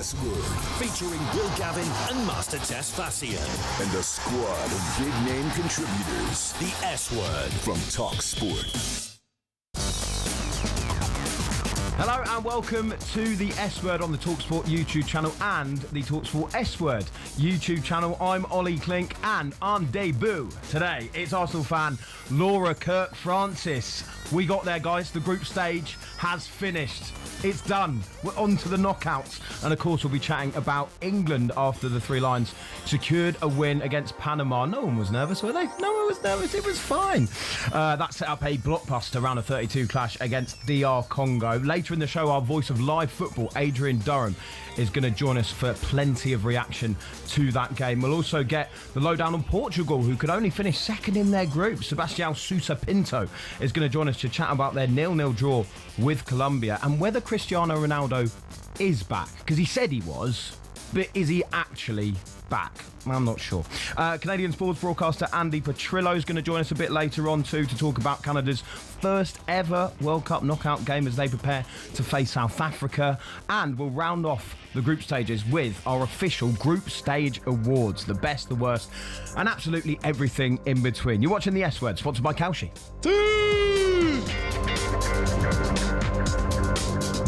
S Word, featuring Will Gavin and Master Tesfastion, and a squad of big-name contributors. The S Word from talkSPORT. Hello and welcome to the S Word on the talkSPORT YouTube channel and the talkSPORT S Word YouTube channel. I'm Ollie Klink, and on debut today, it's Arsenal fan Laura Kirk-Francis. We got there, guys. The group stage has finished. It's done. We're on to the knockouts. And of course, we'll be chatting about England after the Three Lions secured a win against Panama. No one was nervous, were they? No one was nervous. It was fine. That set up a blockbuster round of 32 clash against DR Congo. Later in the show, our voice of live football, Adrian Durham, is going to join us for plenty of reaction to that game. We'll also get the lowdown on Portugal, who could only finish second in their group. Sebastião Sousa Pinto is going to join us to chat about their 0-0 draw with Colombia and whether Cristiano Ronaldo is back, because he said he was, but is he actually back? I'm not sure. Canadian sports broadcaster Andy Petrillo is going to join us a bit later on too to talk about Canada's first ever World Cup knockout game as they prepare to face South Africa. And we'll round off the group stages with our official group stage awards, the best, the worst, and absolutely everything in between. You're watching the S Word, sponsored by Kalshi.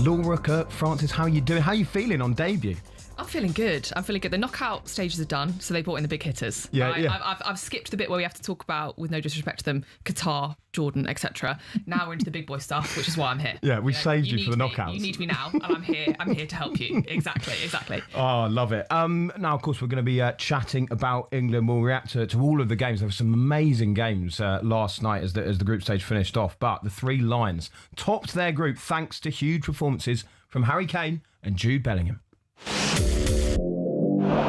Laura Kirk-Francis, how are you doing? How are you feeling on debut? I'm feeling good. The knockout stages are done, so they brought in the big hitters. I've skipped the bit where we have to talk about, with no disrespect to them, Qatar, Jordan, etc. Now we're into the big boy stuff, which is why I'm here. Yeah, we saved you for the knockouts. You need me now, and I'm here. I'm here to help you. Exactly. Oh, I love it. Now, of course, we're going to be chatting about England. We'll react to all of the games. There were some amazing games last night as the group stage finished off. But the Three Lions topped their group thanks to huge performances from Harry Kane and Jude Bellingham.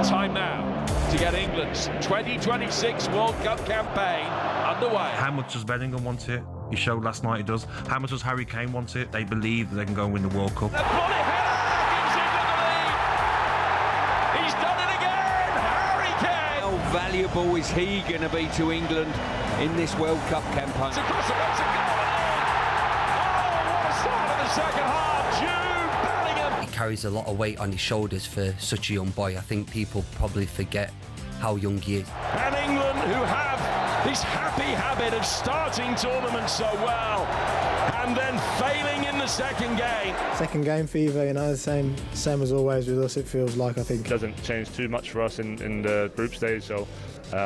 Time now to get England's 2026 World Cup campaign underway. How much does Bellingham want it? He showed last night he does. How much does Harry Kane want it? They believe that they can go and win the World Cup. The volley header gives England the lead. He's done it again, Harry Kane. How valuable is he going to be to England in this World Cup campaign? It's across the box and goal. Oh, what a start of the second half. Jude Bellingham. He carries a lot of weight on his shoulders for such a young boy. I think people probably forget how young he is. And England, who have this happy habit of starting tournaments so well and then failing in the second game. Second game fever, same as always with us, it feels like, I think. It doesn't change too much for us in the group stage, so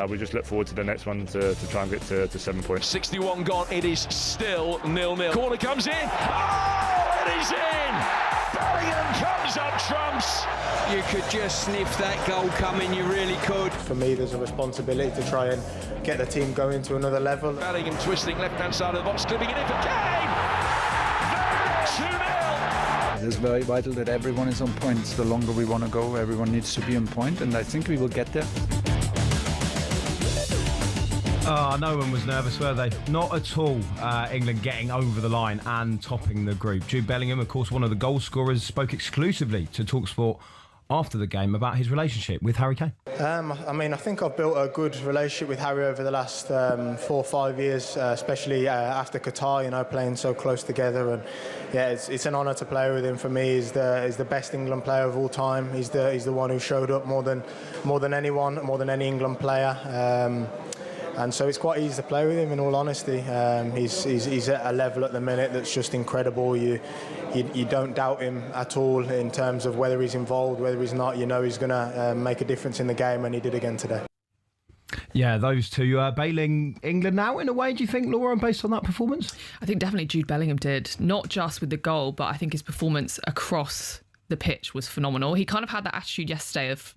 we just look forward to the next one to try and get to 7 points. 61 gone, it is still 0-0. Corner comes in, oh, it is in! Bellingham comes up trumps. You could just sniff that goal coming, you really could. For me, there's a responsibility to try and get the team going to another level. Bellingham twisting left-hand side of the box, clipping it in for Kane! 2-0! It's very vital that everyone is on point. The longer we want to go, everyone needs to be on point, and I think we will get there. Oh, no one was nervous, were they? Not at all. England getting over the line and topping the group. Jude Bellingham, of course, one of the goal scorers, spoke exclusively to talkSPORT after the game about his relationship with Harry Kane. I think I've built a good relationship with Harry over the last 4 or 5 years, especially after Qatar, playing so close together. And yeah, it's an honour to play with him. For me, he's the best England player of all time. He's the one who showed up more than anyone, more than any England player. And so it's quite easy to play with him, in all honesty. He's at a level at the minute that's just incredible. You don't doubt him at all in terms of whether he's involved, whether he's not. He's going to make a difference in the game, and he did again today. Yeah, those two bailing England now, in a way, do you think, Laura, based on that performance? I think definitely Jude Bellingham did, not just with the goal, but I think his performance across the pitch was phenomenal. He kind of had that attitude yesterday of,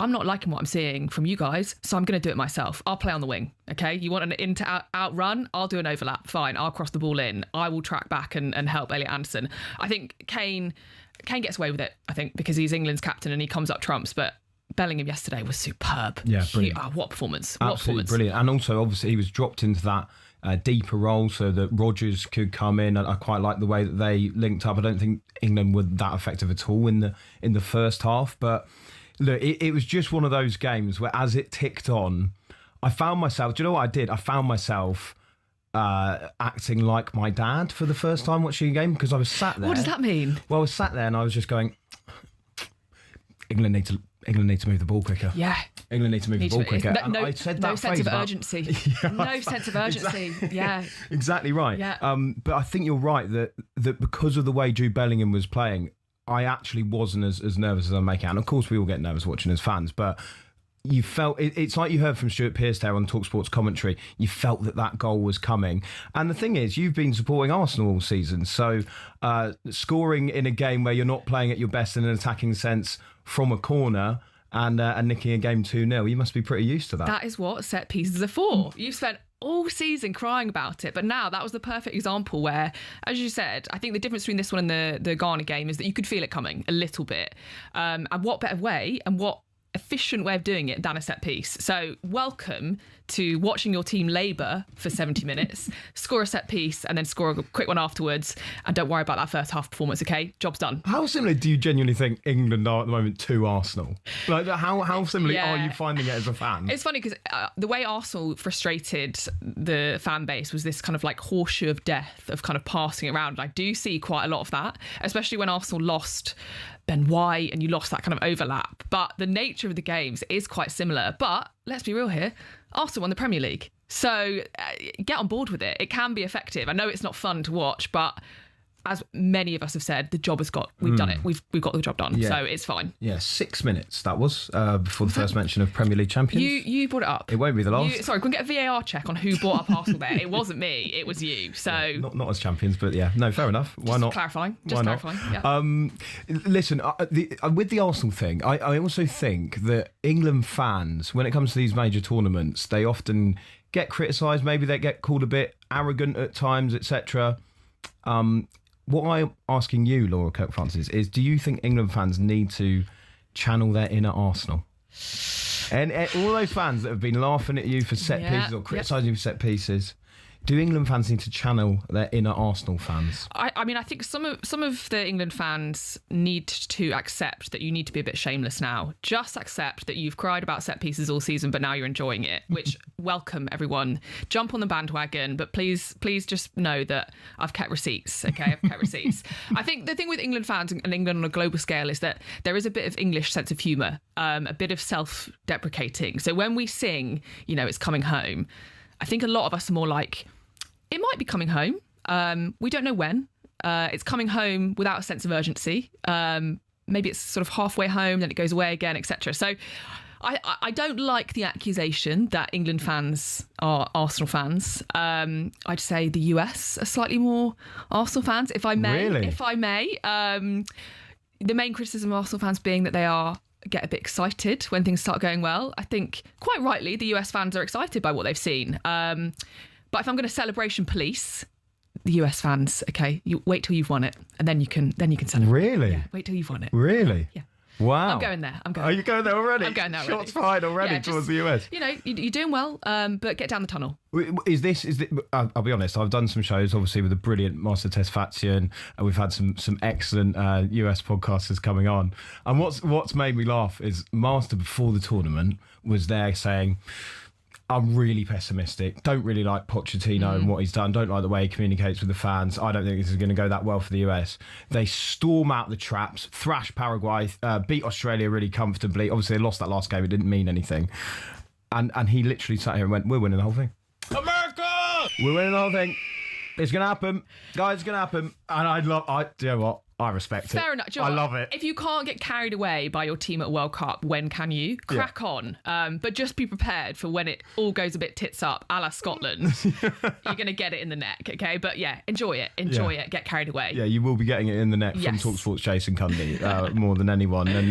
I'm not liking what I'm seeing from you guys, so I'm going to do it myself. I'll play on the wing, okay? You want an in to outrun? I'll do an overlap. Fine, I'll cross the ball in. I will track back and help Elliot Anderson. I think Kane gets away with it, I think, because he's England's captain and he comes up trumps, but Bellingham yesterday was superb. Yeah, brilliant. What performance. Absolutely brilliant. And also, obviously, he was dropped into that deeper role so that Rodgers could come in. I quite like the way that they linked up. I don't think England were that effective at all in the first half, but look, it was just one of those games where, as it ticked on, I found myself, do you know what I did? I found myself acting like my dad for the first time watching a game, because I was sat there. What does that mean? Well, I was sat there and I was just going, England need to move the ball quicker. Yeah. England need to move the ball quicker. No sense of urgency. Yeah, no sense of urgency. Exactly, yeah. Exactly right. Yeah. But I think you're right that because of the way Jude Bellingham was playing, I actually wasn't as nervous as I make out. And of course, we all get nervous watching as fans, but you felt it's like you heard from Stuart Pearce there on talkSPORT's commentary. You felt that goal was coming. And the thing is, you've been supporting Arsenal all season, so scoring in a game where you're not playing at your best in an attacking sense from a corner and nicking a game 2-0, you must be pretty used to that. That is what set pieces are for. You've spent all season crying about it, but now that was the perfect example where, as you said, I think the difference between this one and the Ghana game is that you could feel it coming a little bit. And what better way and what efficient way of doing it than a set piece. So welcome to watching your team labour for 70 minutes, score a set piece and then score a quick one afterwards, and don't worry about that first half performance, okay? Job's done. How similar do you genuinely think England are at the moment to Arsenal? Like, how similarly are you finding it as a fan? It's funny because the way Arsenal frustrated the fan base was this kind of like horseshoe of death of kind of passing around. I do see quite a lot of that, especially when Arsenal lost Ben White and you lost that kind of overlap. But the nature of the games is quite similar. But let's be real here, Arsenal won the Premier League. So get on board with it. It can be effective. I know it's not fun to watch, but as many of us have said, the job we've done it. We've got the job done. Yeah. So it's fine. Yeah, 6 minutes that was before the first mention of Premier League champions. You brought it up. It won't be the last. Sorry, can we get a VAR check on who brought up Arsenal there? It wasn't me, it was you. So yeah, not as champions, but yeah, no, fair enough. Why not? Clarifying. Why not? Yeah. Listen, with the Arsenal thing, I also think that England fans, when it comes to these major tournaments, they often get criticised. Maybe they get called a bit arrogant at times, etc. What I'm asking you, Laura Kirk-Francis, is do you think England fans need to channel their inner Arsenal? And all those fans that have been laughing at you for set pieces or criticising you for set pieces, do England fans need to channel their inner Arsenal fans? I mean, I think some of the England fans need to accept that you need to be a bit shameless now. Just accept that you've cried about set pieces all season, but now you're enjoying it, which welcome everyone. Jump on the bandwagon, but please just know that I've kept receipts, okay? I've kept receipts. I think the thing with England fans and England on a global scale is that there is a bit of English sense of humour, a bit of self-deprecating. So when we sing, it's coming home, I think a lot of us are more like, it might be coming home. We don't know when. It's coming home without a sense of urgency. Maybe it's sort of halfway home, then it goes away again, etc. So I don't like the accusation that England fans are Arsenal fans. I'd say the US are slightly more Arsenal fans, if I may. Really? If I may. The main criticism of Arsenal fans being that they get a bit excited when things start going well. I think quite rightly the US fans are excited by what they've seen. But if I'm going to celebration police the US fans, okay, you wait till you've won it and then you can celebrate. Really? Yeah, wait till you've won it. Really? Yeah. Wow. I'm going there. Are you going there already? I'm going there already. Shots fired already towards the US. You're doing well, but get down the tunnel. Is this? I'll be honest. I've done some shows, obviously, with the brilliant Master Tesfastion, and we've had some excellent US podcasters coming on. And what's made me laugh is Master before the tournament was there saying, I'm really pessimistic. Don't really like Pochettino and what he's done. Don't like the way he communicates with the fans. I don't think this is going to go that well for the US. They storm out the traps, thrash Paraguay, beat Australia really comfortably. Obviously, they lost that last game. It didn't mean anything. And he literally sat here and went, we're winning the whole thing. America! We're winning the whole thing. It's going to happen. Guys, it's going to happen. And do you know what? I respect it. Fair enough. I love it. If you can't get carried away by your team at World Cup, when can you? Crack on. But just be prepared for when it all goes a bit tits up, a la Scotland. You're going to get it in the neck, okay? But yeah, enjoy it. Enjoy it. Get carried away. Yeah, you will be getting it in the neck from talkSPORT's Jason Cundy more than anyone. And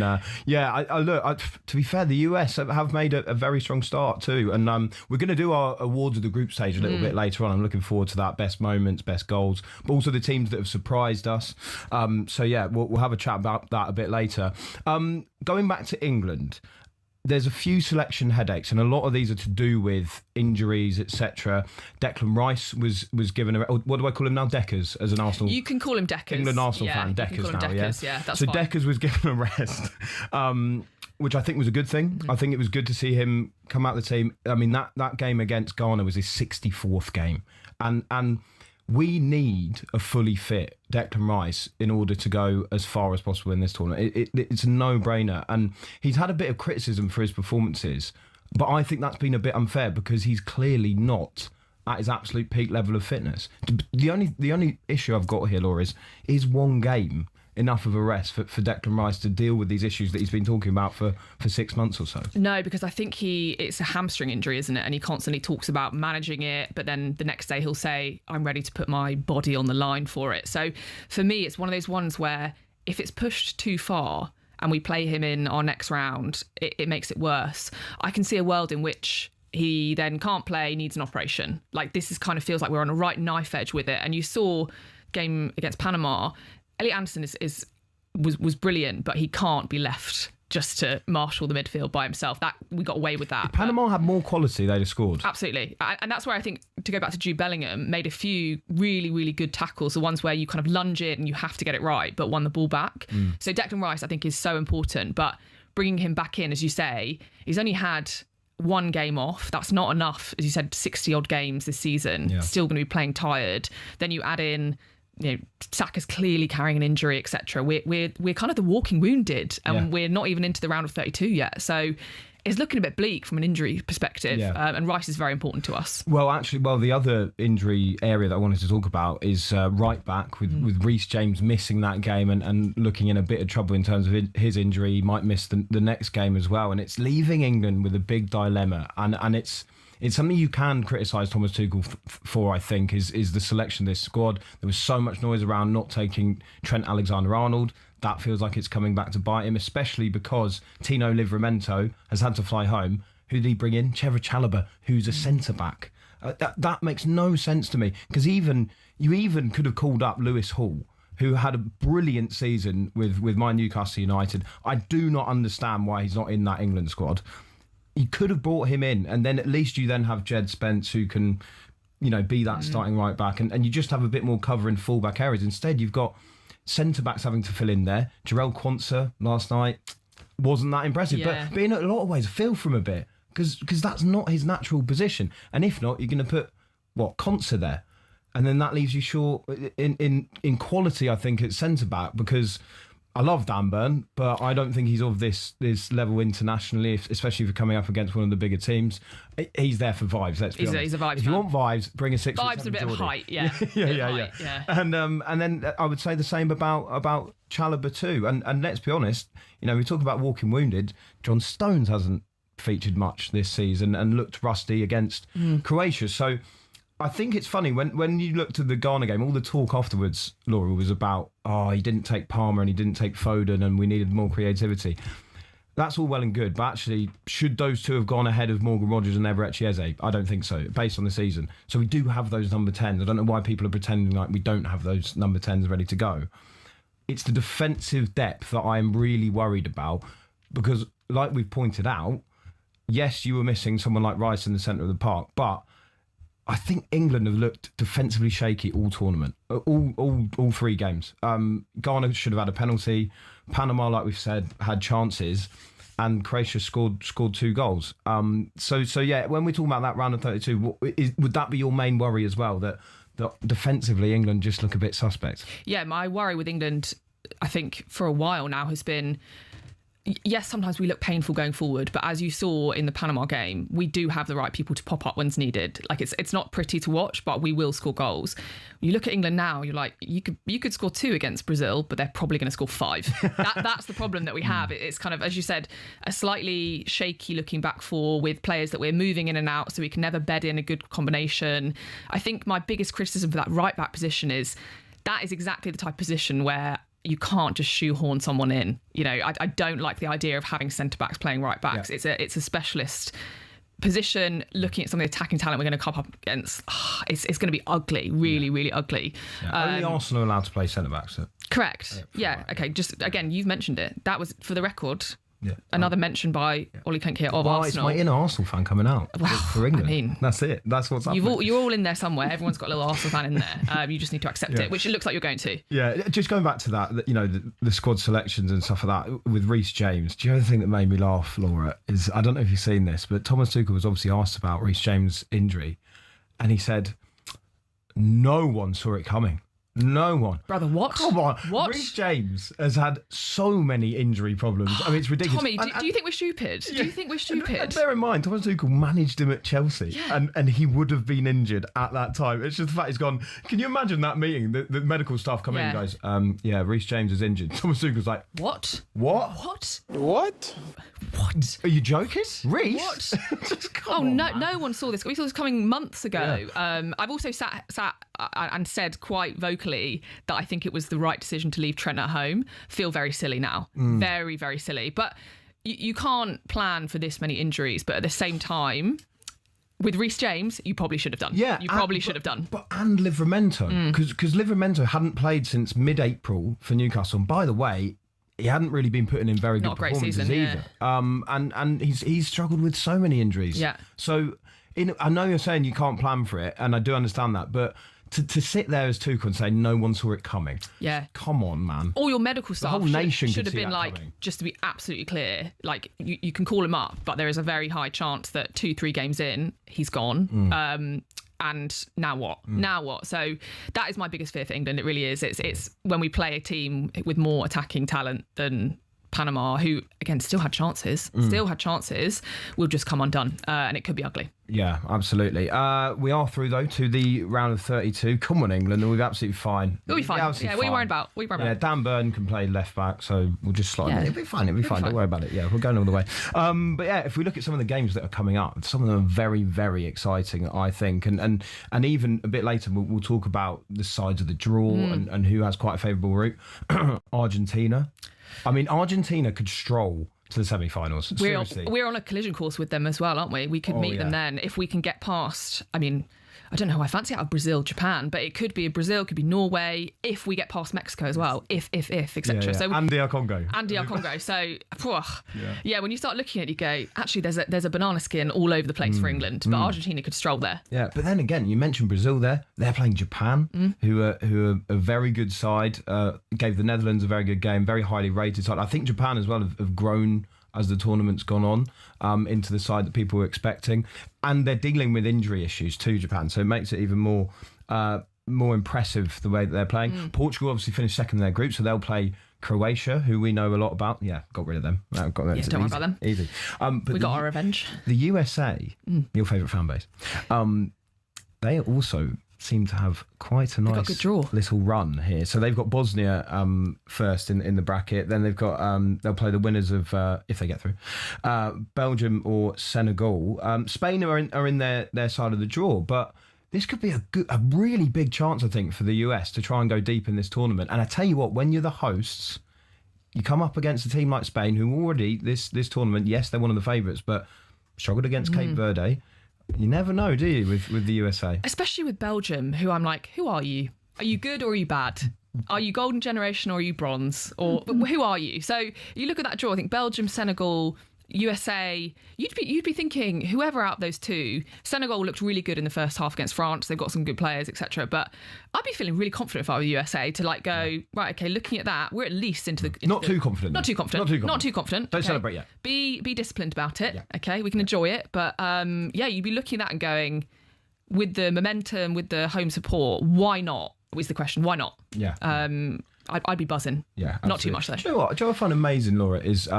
look, to be fair, the US have made a very strong start too. And we're going to do our awards of the group stage a little bit later on. I'm looking forward to that. Best moments, best goals, but also the teams that have surprised us. So yeah, we'll have a chat about that a bit later. Going back to England, there's a few selection headaches, and a lot of these are to do with injuries, etc. Declan Rice was given what do I call him now? Deckers, as an Arsenal. You can call him Deckers. England Arsenal fan, Deckers now. Deckers, that's fine. Deckers was given a rest, which I think was a good thing. I think it was good to see him come out of the team. I mean, that game against Ghana was his 64th game, and we need a fully fit Declan Rice in order to go as far as possible in this tournament. It's a no-brainer. And he's had a bit of criticism for his performances, but I think that's been a bit unfair because he's clearly not at his absolute peak level of fitness. The only issue I've got here, Laura, is one game enough of a rest for Declan Rice to deal with these issues that he's been talking about for 6 months or so? No, because I think it's a hamstring injury, isn't it? And he constantly talks about managing it, but then the next day he'll say, I'm ready to put my body on the line for it. So for me, it's one of those ones where if it's pushed too far and we play him in our next round, it makes it worse. I can see a world in which he then can't play, needs an operation. Like, this is kind of feels like we're on a right knife edge with it. And you saw game against Panama, Elliot Anderson was brilliant, but he can't be left just to marshal the midfield by himself. That we got away with that. If Panama had more quality, they'd have scored. Absolutely. And that's where I think, to go back to Jude Bellingham, made a few really, really good tackles, the ones where you kind of lunge it and you have to get it right, but won the ball back. So Declan Rice, I think, is so important. But bringing him back in, as you say, he's only had one game off. That's not enough. As you said, 60-odd games this season. Yeah. Still going to be playing tired. Then you add in, Saka's clearly carrying an injury, etc. We're kind of the walking wounded, and we're not even into the round of 32 yet. So it's looking a bit bleak from an injury perspective. And Rice is very important to us. Well, actually, the other injury area that I wanted to talk about is right back with Reece James missing that game and looking in a bit of trouble in terms of his injury. He might miss the next game as well, and it's leaving England with a big dilemma. And it's something you can criticise Thomas Tuchel for, I think, is the selection of this squad. There was so much noise around not taking Trent Alexander-Arnold. That feels like it's coming back to bite him, especially because Tino Livramento has had to fly home. Who did he bring in? Trevor Chalobah, who's a centre-back. That makes no sense to me, because you even could have called up Lewis Hall, who had a brilliant season with my Newcastle United. I do not understand why he's not in that England squad. You could have brought him in, and then at least you then have Jed Spence, who can, be that starting right back, and you just have a bit more cover in full-back areas. Instead, you've got centre-backs having to fill in there. Jarell Quansah last night wasn't that impressive, but in a lot of ways, I feel for him a bit, because that's not his natural position. And if not, you're going to put, Quansah there? And then that leaves you short in quality, I think, at centre-back, because I love Dan Burn, but I don't think he's of this level internationally, especially if you're coming up against one of the bigger teams. He's there for vibes, let's be honest. He's a vibes If you want vibes, bring a 6 vibes and a bit of height, yeah. yeah. And then I would say the same about Chalobah too. And let's be honest, we talk about walking wounded. John Stones hasn't featured much this season and looked rusty against Croatia. So I think it's funny, when you looked at the Ghana game, all the talk afterwards, Laura, was about, he didn't take Palmer and he didn't take Foden and we needed more creativity. That's all well and good, but actually, should those two have gone ahead of Morgan Rogers and Eberechi Eze? I don't think so, based on the season. So we do have those number 10s. I don't know why people are pretending like we don't have those number 10s ready to go. It's the defensive depth that I'm really worried about, because like we've pointed out, yes, you were missing someone like Rice in the centre of the park, but I think England have looked defensively shaky all tournament, all 3 games. Ghana should have had a penalty. Panama, like we've said, had chances, and Croatia scored 2 goals. So yeah, when we're talking about that round of 32, would that be your main worry as well, that defensively England just look a bit suspect? Yeah, my worry with England, I think, for a while now has been, yes, sometimes we look painful going forward, but as you saw in the Panama game, we do have the right people to pop up when's needed. Like, it's not pretty to watch, but we will score goals. When you look at England now, you're like, you could score 2 against Brazil, but they're probably going to score 5. That's the problem that we have. It's kind of, as you said, a slightly shaky looking back four with players that we're moving in and out, so we can never bed in a good combination. I think my biggest criticism for that right back position is that is exactly the type of position where you can't just shoehorn someone in. I don't like the idea of having centre-backs playing right-backs. Yeah. It's a specialist position. Looking at some of the attacking talent we're going to come up against, it's going to be ugly, really ugly. Yeah. Only Arsenal are allowed to play centre-backs. Correct. Yeah, okay, just, again, you've mentioned it. That was, for the record, another mention by Ollie Klink here of Arsenal. It's my inner Arsenal fan coming out for England. I mean, that's it. That's what's happening. You're all in there somewhere. Everyone's got a little Arsenal fan in there. You just need to accept it, which it looks like you're going to. Yeah, just going back to that, the squad selections and stuff like that with Reece James. Do you know the thing that made me laugh, Laura, is, I don't know if you've seen this, but Thomas Tuchel was obviously asked about Reece James' injury, and he said, no one saw it coming. No one. Brother, what? Come on. What? Reece James has had so many injury problems. I mean, it's ridiculous. Tommy, do you think we're stupid? Do you think we're stupid? And bear in mind, Thomas Tuchel managed him at Chelsea, and he would have been injured at that time. It's just the fact he's gone. Can you imagine that meeting? The medical staff come in and goes, Reece James is injured. Thomas Tuchel's like, What? What? What? Are you joking? Reece? What? Just come on, no one saw this. We saw this coming months ago. Yeah. I've also sat and said quite vocally that I think it was the right decision to leave Trent at home. Feel very silly now. Very, very silly. But you can't plan for this many injuries. But at the same time, with Reece James, you probably should have done. Yeah, you probably should have done. And Livramento, because Livramento hadn't played since mid-April for Newcastle. And by the way, he hadn't really been putting in very good performances either. And he's struggled with so many injuries. Yeah. So I know you're saying you can't plan for it, and I do understand that, but to sit there as Tuchel and say no one saw it coming. Yeah. Come on, man. All your medical staff the whole nation should have see been like, coming. just to be absolutely clear, like you can call him up, but there is a very high chance that 2-3 games in, he's gone. And now what? Now what? So that is my biggest fear for England. It really is. It's when we play a team with more attacking talent than Panama, who again still had chances, will just come undone, and it could be ugly. Yeah, absolutely. We are through though to the round of 32. Come on, England, we'll be absolutely fine. We'll be fine. What are you worried about? Dan Burn can play left back, so we'll just slot him in. It'll be fine. Don't worry about it. Yeah, we're going all the way. But yeah, if we look at some of the games that are coming up, some of them are very, very exciting, I think. And even a bit later, we'll talk about the sides of the draw and who has quite a favourable route. Argentina. I mean, Argentina could stroll to the semi-finals. We're on a collision course with them as well, aren't we? We could meet them then if we can get past. I mean, I don't know who I fancy out of Brazil, Japan, but it could be Brazil, could be Norway, if we get past Mexico as well, if, etc. Yeah. So and DR Congo. So, when you start looking at it, you go, actually, there's a banana skin all over the place for England, but Argentina could stroll there. Yeah, but then again, you mentioned Brazil there. They're playing Japan, who are a very good side, gave the Netherlands a very good game, very highly rated side. I think Japan as well have grown as the tournament's gone on, into the side that people were expecting. And they're dealing with injury issues too, Japan, so it makes it even more impressive the way that they're playing. Portugal obviously finished second in their group, so they'll play Croatia, who we know a lot about. Yeah, got rid of them. Don't worry about them. Easy. But we got our revenge. The USA, your favourite fan base, they also seem to have quite a nice little run here. So they've got Bosnia first in the bracket. Then they've got they'll play the winners of if they get through Belgium or Senegal. Spain are in their side of the draw, but this could be a really big chance, I think, for the US to try and go deep in this tournament. And I tell you what, when you're the hosts, you come up against a team like Spain, who already this tournament, yes, they're one of the favourites, but struggled against Cape Verde. You never know, do you, with the USA? Especially with Belgium, who I'm like, who are you? Are you good or are you bad? Are you golden generation or are you bronze? Or who are you? So you look at that draw, I think Belgium, Senegal, USA, you'd be thinking whoever out those two. Senegal looked really good in the first half against France. They've got some good players, etc. But I'd be feeling really confident if I were USA to like go, right, okay, looking at that, we're at least into the... Not too confident. Not too confident. Don't celebrate yet. Be disciplined about it, okay? We can enjoy it. But you'd be looking at that and going, with the momentum, with the home support, why not? Was the question. Why not? Yeah. I'd be buzzing. Yeah, absolutely. Not too much though. Do you know what I find amazing, Laura, is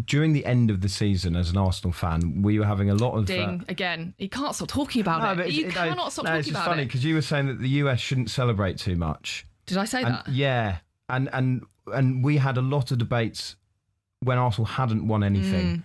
during the end of the season as an Arsenal fan, we were having a lot of... Again, he can't stop talking about it. You cannot stop talking about it. It's just funny because you were saying that the US shouldn't celebrate too much. Did I say that? Yeah. And we had a lot of debates when Arsenal hadn't won anything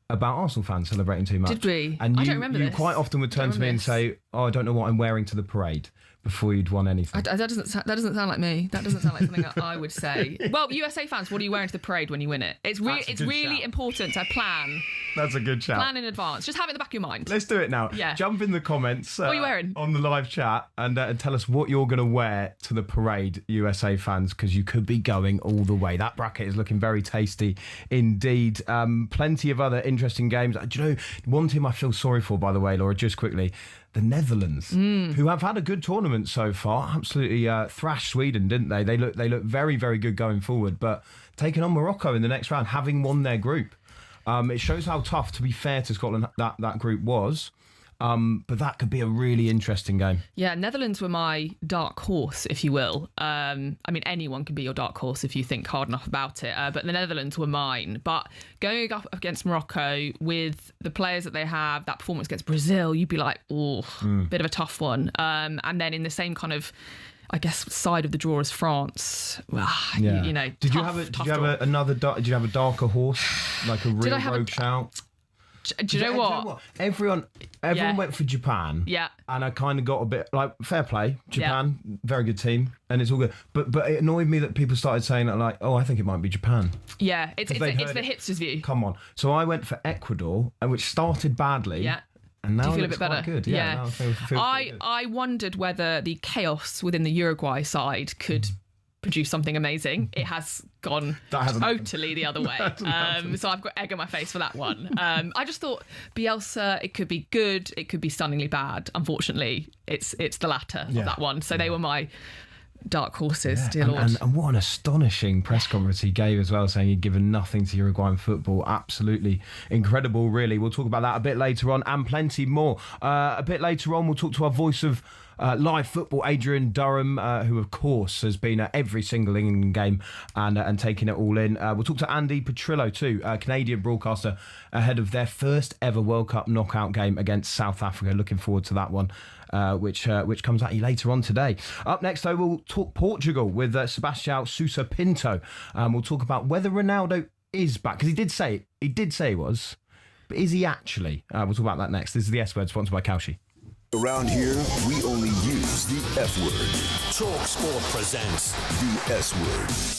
about Arsenal fans celebrating too much. Did we? And I don't remember this. You quite often would turn to me and say, I don't know what I'm wearing to the parade, before you'd won anything. That doesn't sound like me. That doesn't sound like something that I would say. Well, USA fans, what are you wearing to the parade when you win it? It's really important to plan. That's a good shout. Plan in advance. Just have it in the back of your mind. Let's do it now. Yeah. Jump in the comments what are you wearing? On the live chat and tell us what you're going to wear to the parade, USA fans, because you could be going all the way. That bracket is looking very tasty indeed. Plenty of other interesting games. Do you know, one team I feel sorry for, by the way, Laura, just quickly, the Netherlands, who have had a good tournament so far, absolutely thrashed Sweden, didn't they? They look very, very good going forward, but taking on Morocco in the next round, having won their group. It shows how tough, to be fair to Scotland, that group was. But that could be a really interesting game. Yeah, Netherlands were my dark horse, if you will. I mean, anyone can be your dark horse if you think hard enough about it. But the Netherlands were mine. But going up against Morocco with the players that they have, that performance against Brazil, you'd be like, oh, bit of a tough one. And then in the same kind of, I guess, side of the draw as France. You know, Did you have a darker horse, like a real rogue shout? Do you know what? Everyone went for Japan. Yeah. And I kind of got a bit like, fair play, Japan, very good team, and it's all good. But it annoyed me that people started saying that, like, oh, I think it might be Japan. Yeah, it's the hipsters' view. Come on. So I went for Ecuador, which started badly. Yeah. And now do you feel it a bit looks better? Quite good. Yeah. Now I feel good. I wondered whether the chaos within the Uruguay side could produce something amazing. It has gone totally the other way. So I've got egg on my face for that one. I just thought Bielsa, it could be good, it could be stunningly bad. Unfortunately, it's the latter of that one. So they were my dark horses, dear Lord. And what an astonishing press conference he gave as well, saying he'd given nothing to Uruguayan football. Absolutely incredible, really. We'll talk about that a bit later on and plenty more. A bit later on, we'll talk to our voice of live football, Adrian Durham, who, of course, has been at every single England game and taking it all in. We'll talk to Andy Petrillo, too, a Canadian broadcaster, ahead of their first ever World Cup knockout game against South Africa. Looking forward to that one. Which comes at you later on today. Up next, though, we'll talk Portugal with Sebastião Sousa Pinto. We'll talk about whether Ronaldo is back, because he did say he was, but is he actually? We'll talk about that next. This is the S Word, sponsored by Kalshi. Around here, we only use the F word. talkSPORT presents the S Word.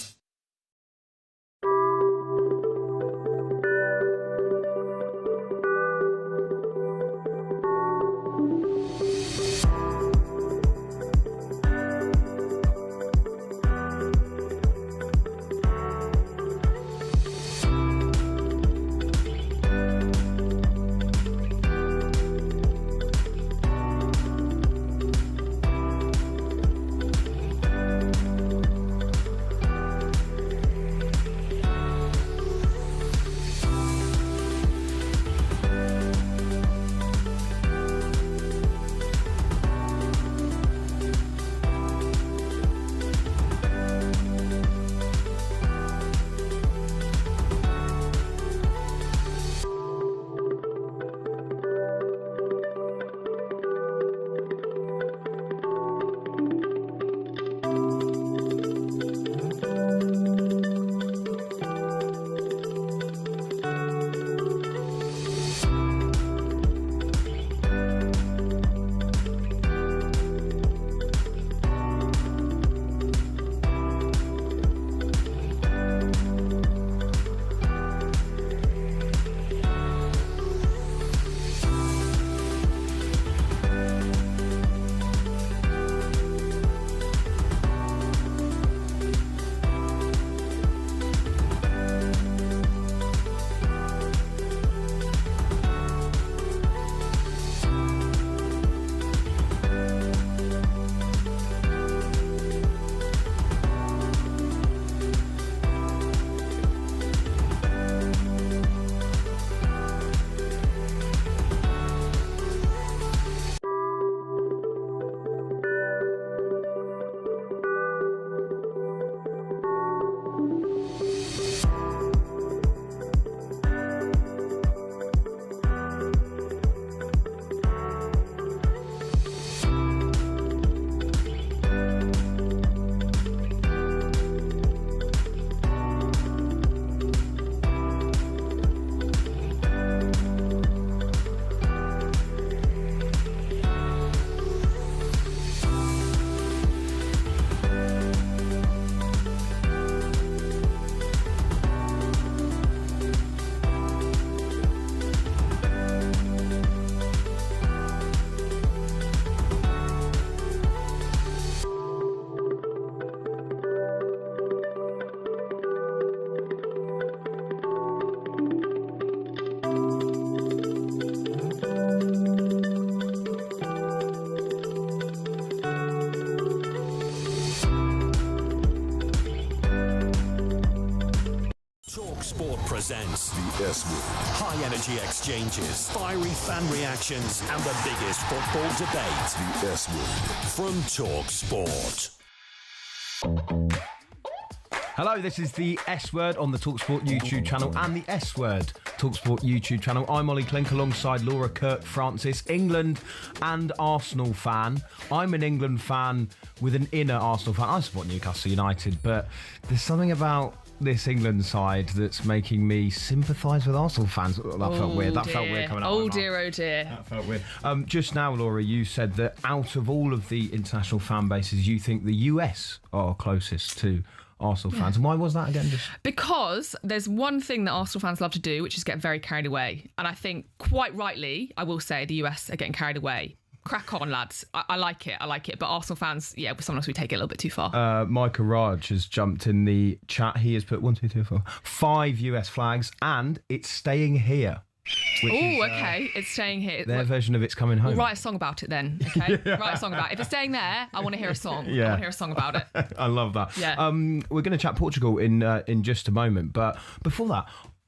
talkSPORT presents The S Word. High energy exchanges, fiery fan reactions, and the biggest football debate. The S Word from talkSPORT. Hello, this is the S Word on the talkSPORT YouTube channel and the S Word talkSPORT YouTube channel. I'm Ollie Klink alongside Laura Kirk-Francis, England and Arsenal fan. I'm an England fan with an inner Arsenal fan. I support Newcastle United, but there's something about this England side that's making me sympathise with Arsenal fans. That felt weird. That felt weird coming out. Oh dear, oh dear. That felt weird. Just now, Laura, you said that out of all of the international fan bases, you think the US are closest to Arsenal fans. And why was that again? Because there's one thing that Arsenal fans love to do, which is get very carried away. And I think quite rightly, I will say, the US are getting carried away. Crack on, lads. I like it. But Arsenal fans, sometimes we take it a little bit too far. Micah Raj has jumped in the chat. He has put 1, 2, 3, 4, 5 US flags, and it's staying here. Oh, okay. It's staying here. Their version of It's Coming Home. We'll write a song about it then, okay? Write a song about it. If it's staying there, I want to hear a song. I want to hear a song about it. I love that. Yeah. We're going to chat Portugal in just a moment. But before that,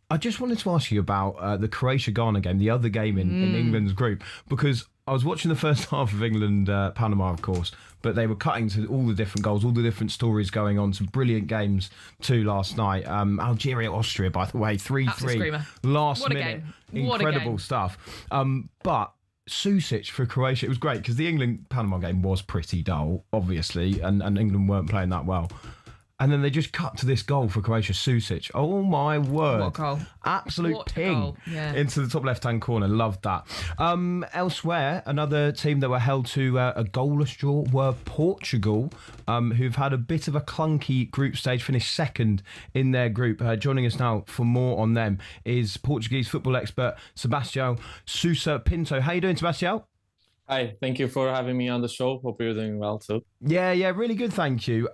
I just wanted to ask you about the Croatia-Ghana game, the other game in England's group, because I was watching the first half of England-Panama, of course, but they were cutting to all the different goals, all the different stories going on. Some brilliant games too last night. Algeria-Austria, by the way, 3-3. Last minute. Incredible stuff. But Susic for Croatia, it was great because the England-Panama game was pretty dull, obviously, and England weren't playing that well. And then they just cut to this goal for Croatia, Susic. Oh, my word. What goal. Absolute ping into the top left-hand corner. Loved that. Elsewhere, another team that were held to a goalless draw were Portugal, who've had a bit of a clunky group stage, finished second in their group. Joining us now for more on them is Portuguese football expert Sebastião Sousa Pinto. How you doing, Sebastião? Hi, thank you for having me on the show. Hope you're doing well too. Yeah, really good, thank you.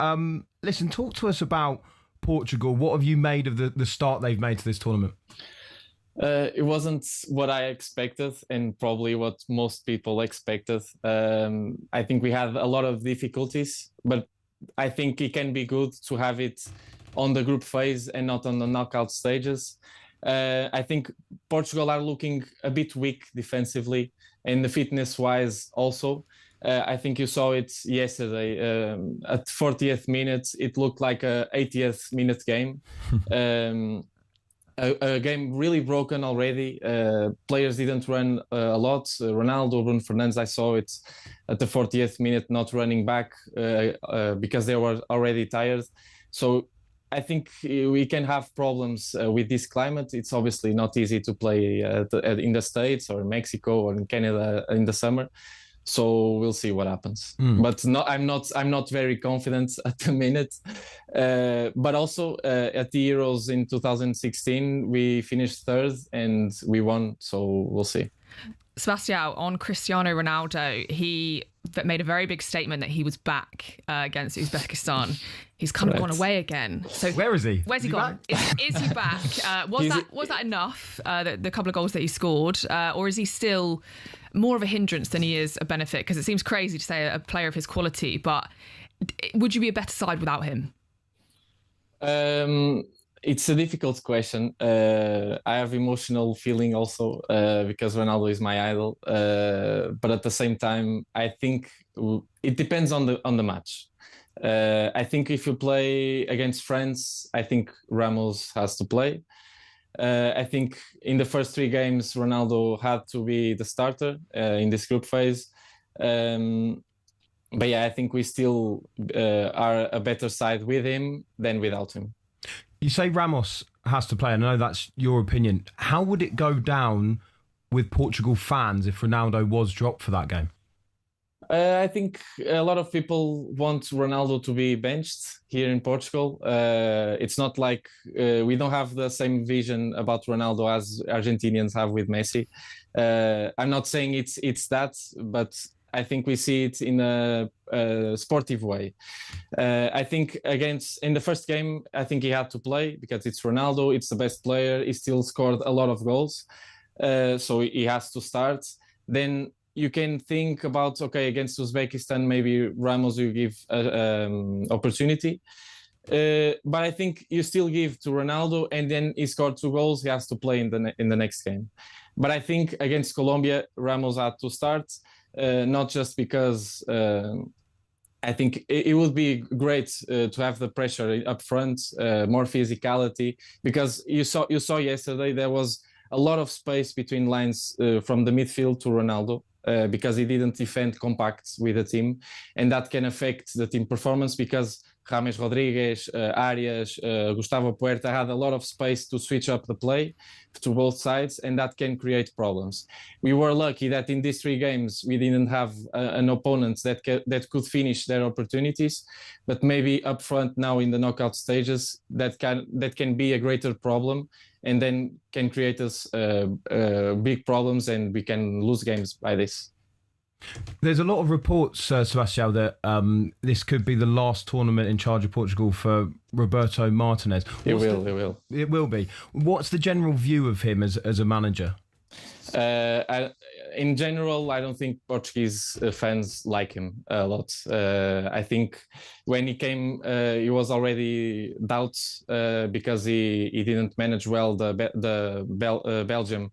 Listen, talk to us about Portugal. What have you made of the start they've made to this tournament? It wasn't what I expected and probably what most people expected. I think we had a lot of difficulties, but I think it can be good to have it on the group phase and not on the knockout stages. I think Portugal are looking a bit weak defensively and the fitness-wise also. I think you saw it yesterday. At 40th minute, it looked like a 80th minute game. A game really broken already. Players didn't run a lot. Ronaldo, Bruno Fernandes, I saw it at the 40th minute not running back because they were already tired. So I think we can have problems with this climate. It's obviously not easy to play in the States or Mexico or in Canada in the summer. So we'll see what happens. But I'm not very confident at the minute. But also at the Euros in 2016, we finished third and we won. So we'll see. Sebastião, on Cristiano Ronaldo, he made a very big statement that he was back against Uzbekistan. He's kind of gone away again. So where is he? Where's he gone? Is he back? Was that enough? The couple of goals that he scored, or is he still more of a hindrance than he is a benefit? Because it seems crazy to say a player of his quality, but would you be a better side without him? It's a difficult question. I have emotional feeling also because Ronaldo is my idol. But at the same time, I think it depends on the match. I think if you play against France, I think Ramos has to play. I think in the first 3 games, Ronaldo had to be the starter in this group phase. But yeah, I think we still are a better side with him than without him. You say Ramos has to play, and I know that's your opinion. How would it go down with Portugal fans if Ronaldo was dropped for that game? I think a lot of people want Ronaldo to be benched here in Portugal. It's not like we don't have the same vision about Ronaldo as Argentinians have with Messi. I'm not saying it's that, but I think we see it in a sportive way. I think in the first game, I think he had to play because it's Ronaldo, it's the best player. He still scored a lot of goals. So he has to start. Then you can think about, okay, against Uzbekistan, maybe Ramos will give opportunity. But I think you still give to Ronaldo, and then he scored 2 goals. He has to play in the next game. But I think against Colombia, Ramos had to start, not just because I think it would be great to have the pressure up front, more physicality, because you saw yesterday there was a lot of space between lines from the midfield to Ronaldo. Because he didn't defend compact with the team, and that can affect the team performance because James Rodriguez, Arias, Gustavo Puerta had a lot of space to switch up the play to both sides, and that can create problems. We were lucky that in these 3 games we didn't have an opponent that could finish their opportunities, but maybe up front now in the knockout stages that can be a greater problem, and then can create us big problems, and we can lose games by this. There's a lot of reports, Sebastião, that this could be the last tournament in charge of Portugal for Roberto Martinez. It will. It will be. What's the general view of him as a manager? In general, I don't think Portuguese fans like him a lot. I think when he came, he was already doubts because he didn't manage well the Belgium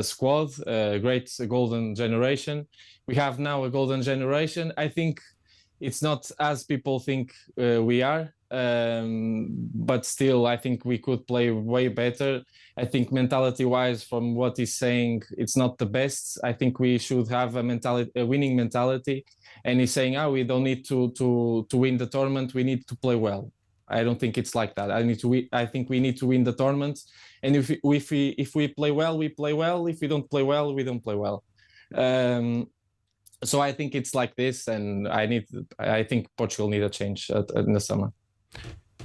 squad. Great golden generation. We have now a golden generation. I think it's not as people think we are. But still, I think we could play way better. I think mentality-wise, from what he's saying, it's not the best. I think we should have a winning mentality. And he's saying, we don't need to win the tournament. We need to play well. I don't think it's like that. I think we need to win the tournament. And if we play well, we play well. If we don't play well, we don't play well. So I think it's like this, and I think Portugal need a change in the summer.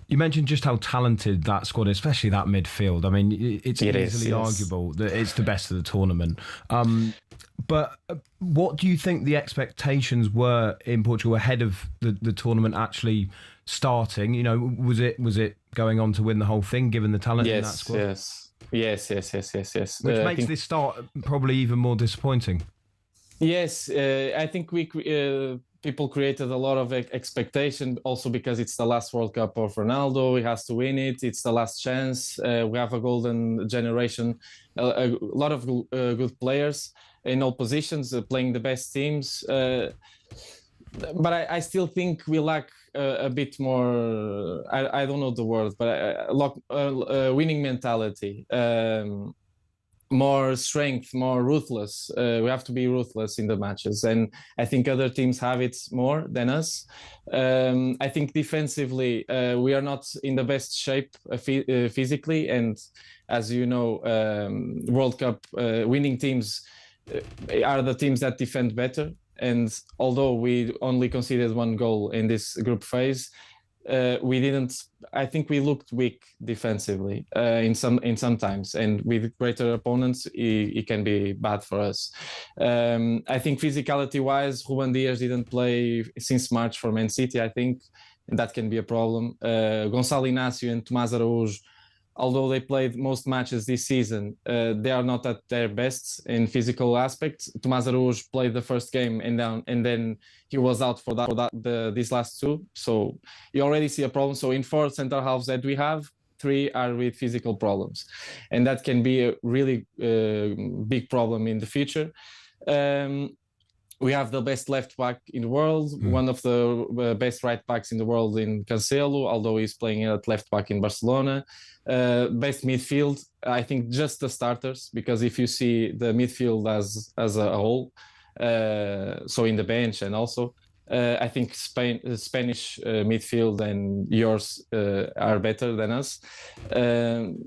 You mentioned just how talented that squad is, especially that midfield. I mean, it's easily arguable that it's the best of the tournament. But what do you think the expectations were in Portugal ahead of the tournament actually starting? You know, was it going on to win the whole thing, given the talent in that squad? Yes. Which makes this start probably even more disappointing. Yes, I think people created a lot of expectation also because it's the last World Cup of Ronaldo. He has to win it. It's the last chance. We have a golden generation, a lot of good players in all positions, playing the best teams. But I still think we lack a bit more, I don't know the word, but winning mentality. More strength, more ruthless. We have to be ruthless in the matches, and I think other teams have it more than us. I think defensively we are not in the best shape physically, and as you know, World Cup winning teams are the teams that defend better. And although we only conceded 1 goal in this group phase, I think we looked weak defensively in some times, and with greater opponents it can be bad for us. I think physicality wise, Ruben Dias didn't play since March for Man City, I think, and that can be a problem. Gonçalo Inácio and Tomás Araújo, although they played most matches this season, they are not at their best in physical aspects. Tomás Araújo played the first game and then he was out for these last 2. So you already see a problem. So in 4 center halves that we have, 3 are with physical problems. And that can be a really big problem in the future. We have the best left back in the world, one of the best right backs in the world in Cancelo, although he's playing at left back in Barcelona. Best midfield, I think just the starters, because if you see the midfield as a whole, so in the bench and also, I think Spanish midfield and yours are better than us.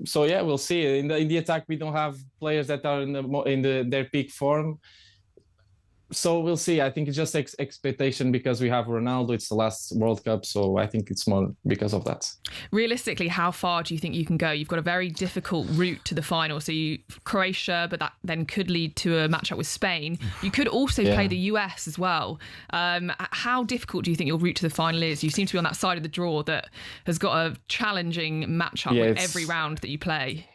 So yeah, we'll see. In the attack, we don't have players that are in their peak form. So we'll see. I think it's just expectation because we have Ronaldo. It's the last World Cup, so I think it's more because of that. Realistically, how far do you think you can go? You've got a very difficult route to the final. So Croatia, but that then could lead to a matchup with Spain. You could also play the US as well. How difficult do you think your route to the final is? You seem to be on that side of the draw that has got a challenging matchup with every round that you play.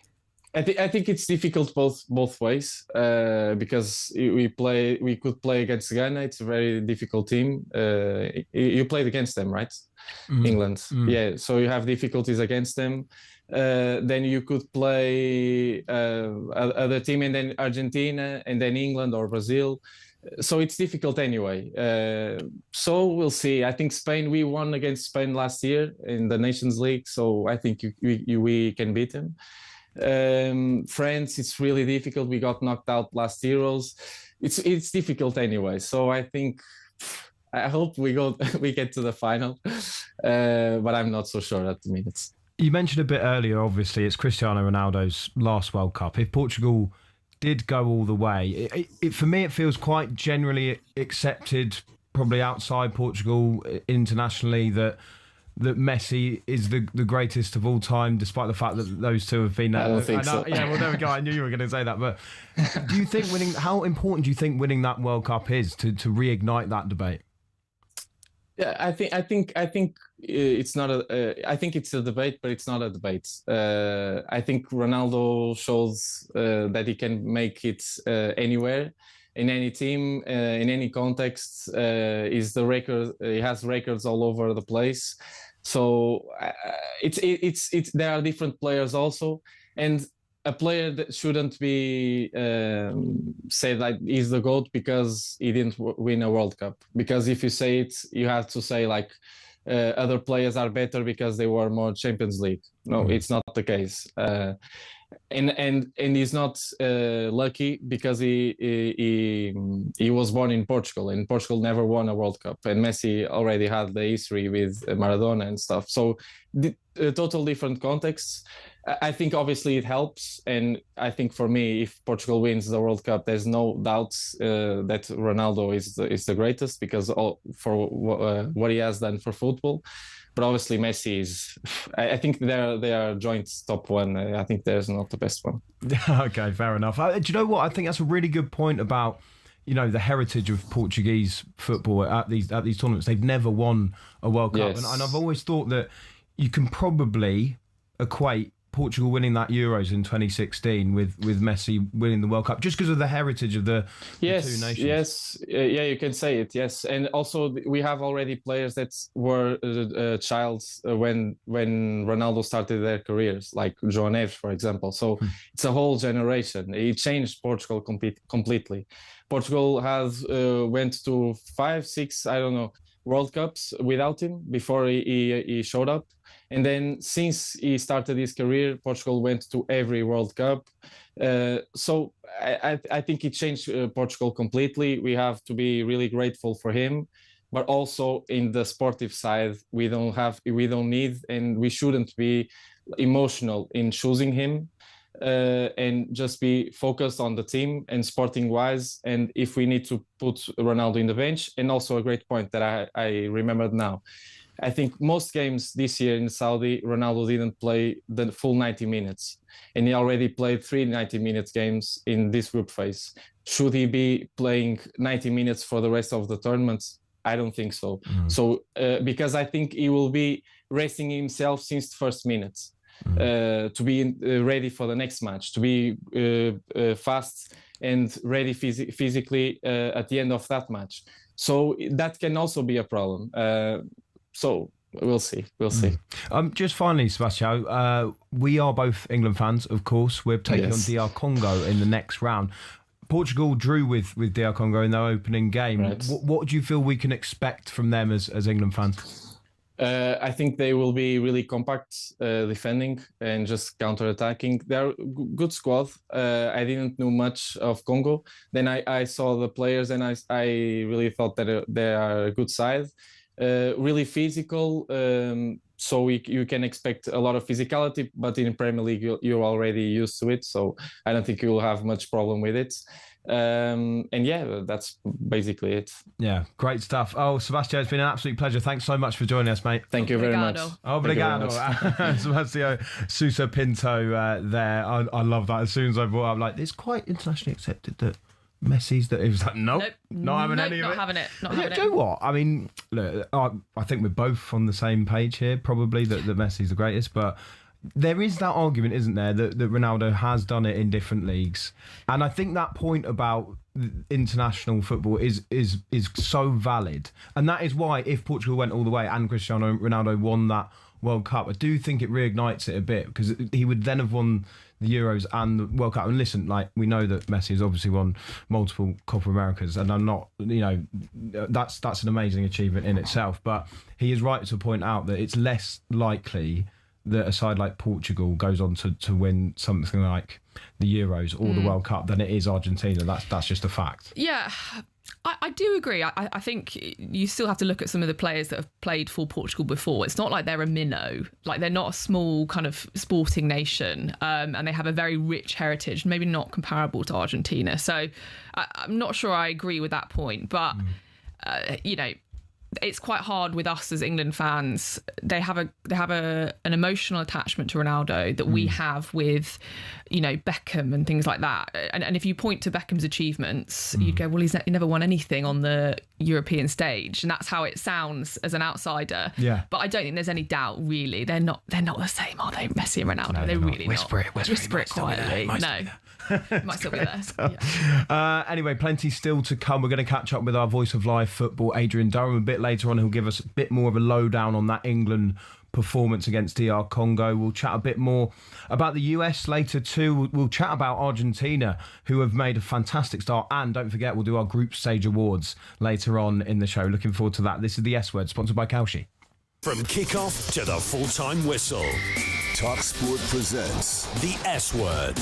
I think it's difficult both ways because we could play against Ghana. It's a very difficult team. You played against them, right? England. Yeah, so you have difficulties against them. Then you could play other team, and then Argentina, and then England or Brazil. So it's difficult anyway. So we'll see. I think Spain, we won against Spain last year in the Nations League, so I think we can beat them. France, it's really difficult. We got knocked out last Euros. It's difficult anyway. So I hope we get to the final, but I'm not so sure at the minute. You mentioned a bit earlier, obviously, it's Cristiano Ronaldo's last World Cup. If Portugal did go all the way, for me, it feels quite generally accepted, probably outside Portugal, internationally, that Messi is the greatest of all time, despite the fact that those two have been. I don't think so. Yeah, well, there we go. I knew you were going to say that. But do you think how important do you think winning that World Cup is to reignite that debate? Yeah, I think it's not I think it's a debate, but it's not a debate. I think Ronaldo shows that he can make it anywhere, in any team, in any context. Is the record? He has records all over the place. So it's there are different players also, and a player that shouldn't be said that he's the GOAT because he didn't win a World Cup. Because if you say it, you have to say like other players are better because they were more Champions League. No, it's not the case. And he's not lucky because he was born in Portugal, and Portugal never won a World Cup, and Messi already had the history with Maradona and stuff. So total different contexts. I think obviously it helps, and I think for me, if Portugal wins the World Cup, there's no doubt that Ronaldo is the greatest because for what he has done for football. But obviously Messi is. I think they are joint top one. I think there's not the best one. Okay, fair enough. Do you know what? I think that's a really good point about the heritage of Portuguese football at these tournaments. They've never won a World Cup, yes. and I've always thought that you can probably equate Portugal winning that Euros in 2016 with Messi winning the World Cup, just because of the heritage of the two nations. Yes, yeah, you can say it, yes. And also we have already players that were childs when Ronaldo started their careers, like João Neves, for example. So it's a whole generation. He changed Portugal completely. Portugal has went to 5, 6, I don't know, World Cups without him before he showed up. And then since he started his career, Portugal went to every World Cup. So I think he changed Portugal completely. We have to be really grateful for him. But also in the sportive side, we don't need, and we shouldn't be emotional in choosing him. And just be focused on the team and sporting wise. And if we need to put Ronaldo in the bench, and also a great point that I remembered now, I think most games this year in Saudi, Ronaldo didn't play the full 90 minutes, and he already played 3 90-minute games in this group phase. Should he be playing 90 minutes for the rest of the tournaments? I don't think so. So because I think he will be resting himself since the first minutes. To be ready for the next match, to be fast and ready physically at the end of that match. So that can also be a problem. So we'll see. Just finally, Sebastião, we are both England fans, of course. We're taking on DR Congo in the next round. Portugal drew with DR Congo in their opening game. Right. What do you feel we can expect from them as England fans? I think they will be really compact defending and just counter-attacking. They're a good squad. I didn't know much of Congo. Then I saw the players and I really thought that they are a good side. Really physical. So you can expect a lot of physicality, but in Premier League you're already used to it. So I don't think you'll have much problem with it. And yeah, that's basically it. Yeah, great stuff. Oh, Sebastião, it's been an absolute pleasure. Thanks so much for joining us, mate. Thank you very much. Obrigado. Sebastião Sousa Pinto there. I love that. As soon as I brought up, like, it's quite internationally accepted that Messi's that. It was like, nope, not having any of it. Not having it. Not having it. Do you know what? I mean, look, I think we're both on the same page here, probably that Messi's the greatest, but there is that argument, isn't there, that Ronaldo has done it in different leagues. And I think that point about international football is so valid. And that is why, if Portugal went all the way and Cristiano Ronaldo won that World Cup, I do think it reignites it a bit, because he would then have won the Euros and the World Cup. And listen, like, we know that Messi has obviously won multiple Copa Americas, and I'm not, that's an amazing achievement in itself. But he is right to point out that it's less likely that a side like Portugal goes on to win something like the Euros or the World Cup than it is Argentina. That's just a fact. Yeah, I do agree. I think you still have to look at some of the players that have played for Portugal before. It's not like they're a minnow. Like, they're not a small kind of sporting nation, and they have a very rich heritage, maybe not comparable to Argentina. So I'm not sure I agree with that point. But, it's quite hard with us as England fans. They have an emotional attachment to Ronaldo that we have with, Beckham and things like that. And if you point to Beckham's achievements, you'd go, well, he never won anything on the European stage, and that's how it sounds as an outsider. Yeah. But I don't think there's any doubt, really. They're not the same, are they? Messi and Ronaldo, No, they're really whisper not. Whisper it quietly. No. Might still be there. Yeah. Anyway, plenty still to come. We're going to catch up with our voice of live football, Adrian Durham, a bit later on. He'll give us a bit more of a lowdown on that England performance against DR Congo. We'll chat a bit more about the US later too. We'll chat about Argentina, who have made a fantastic start. And don't forget, we'll do our group stage awards later on in the show. Looking forward to that. This is the S Word, sponsored by Kalshi. From kickoff to the full-time whistle, talkSPORT presents the S Word.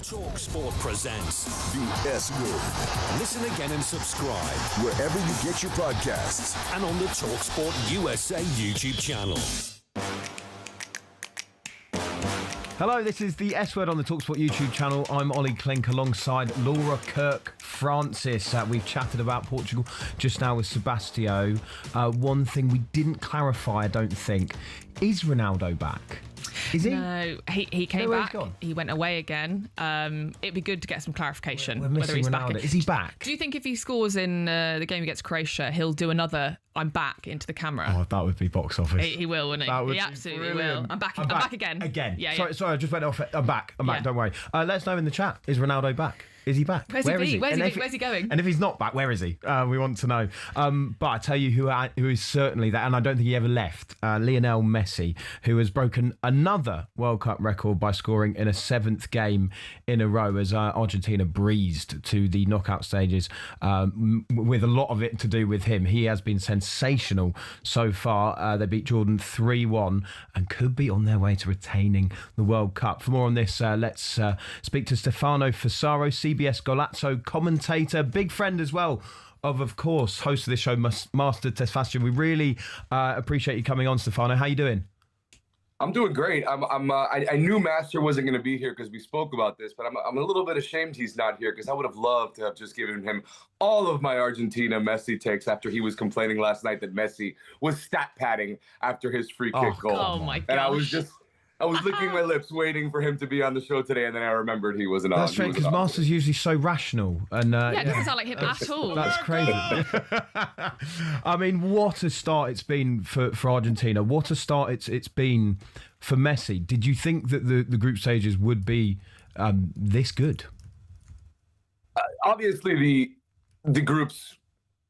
talkSPORT presents the S Word. Listen again and subscribe wherever you get your podcasts and on the talkSPORT USA YouTube channel. Hello, this is the S Word on the talkSPORT YouTube channel. I'm Ollie Klink alongside Laura Kirk-Francis. We've chatted about Portugal just now with Sebastio. One thing we didn't clarify, I don't think, is Ronaldo back? Is he? No, he came back. He went away again. It'd be good to get some clarification whether he's Ronaldo. back. Is he back? Do you think if he scores in the game against Croatia, he'll do another "I'm back" into the camera? Oh, that would be box office. He will, wouldn't he? He absolutely will. I'm back again. Again. Yeah. Sorry, I just went off. I'm back. Don't worry. Let us know in the chat. Is Ronaldo back? Is he back? Where's he going? And if he's not back, where is he? We want to know. But I tell you who is certainly that, and I don't think he ever left, Lionel Messi, who has broken another World Cup record by scoring in a 7th game in a row as Argentina breezed to the knockout stages, with a lot of it to do with him. He has been sensational so far. They beat Jordan 3-1 and could be on their way to retaining the World Cup. For more on this, let's speak to Stefano Fasaro, CBS Golazzo commentator, big friend as well of course, host of this show, Master Tesfastion. We really appreciate you coming on, Stefano. How you doing? I'm doing great. I knew Master wasn't going to be here because we spoke about this, but I'm a little bit ashamed he's not here because I would have loved to have just given him all of my Argentina Messi takes after he was complaining last night that Messi was stat padding after his free kick goal. Oh my gosh. And I was licking my lips waiting for him to be on the show today, and then I remembered he wasn't on. That's strange because Master's usually so rational. And it doesn't sound like him at all. That's crazy. I mean, what a start it's been for Argentina. What a start it's been for Messi. Did you think that the group stages would be this good? Obviously, the groups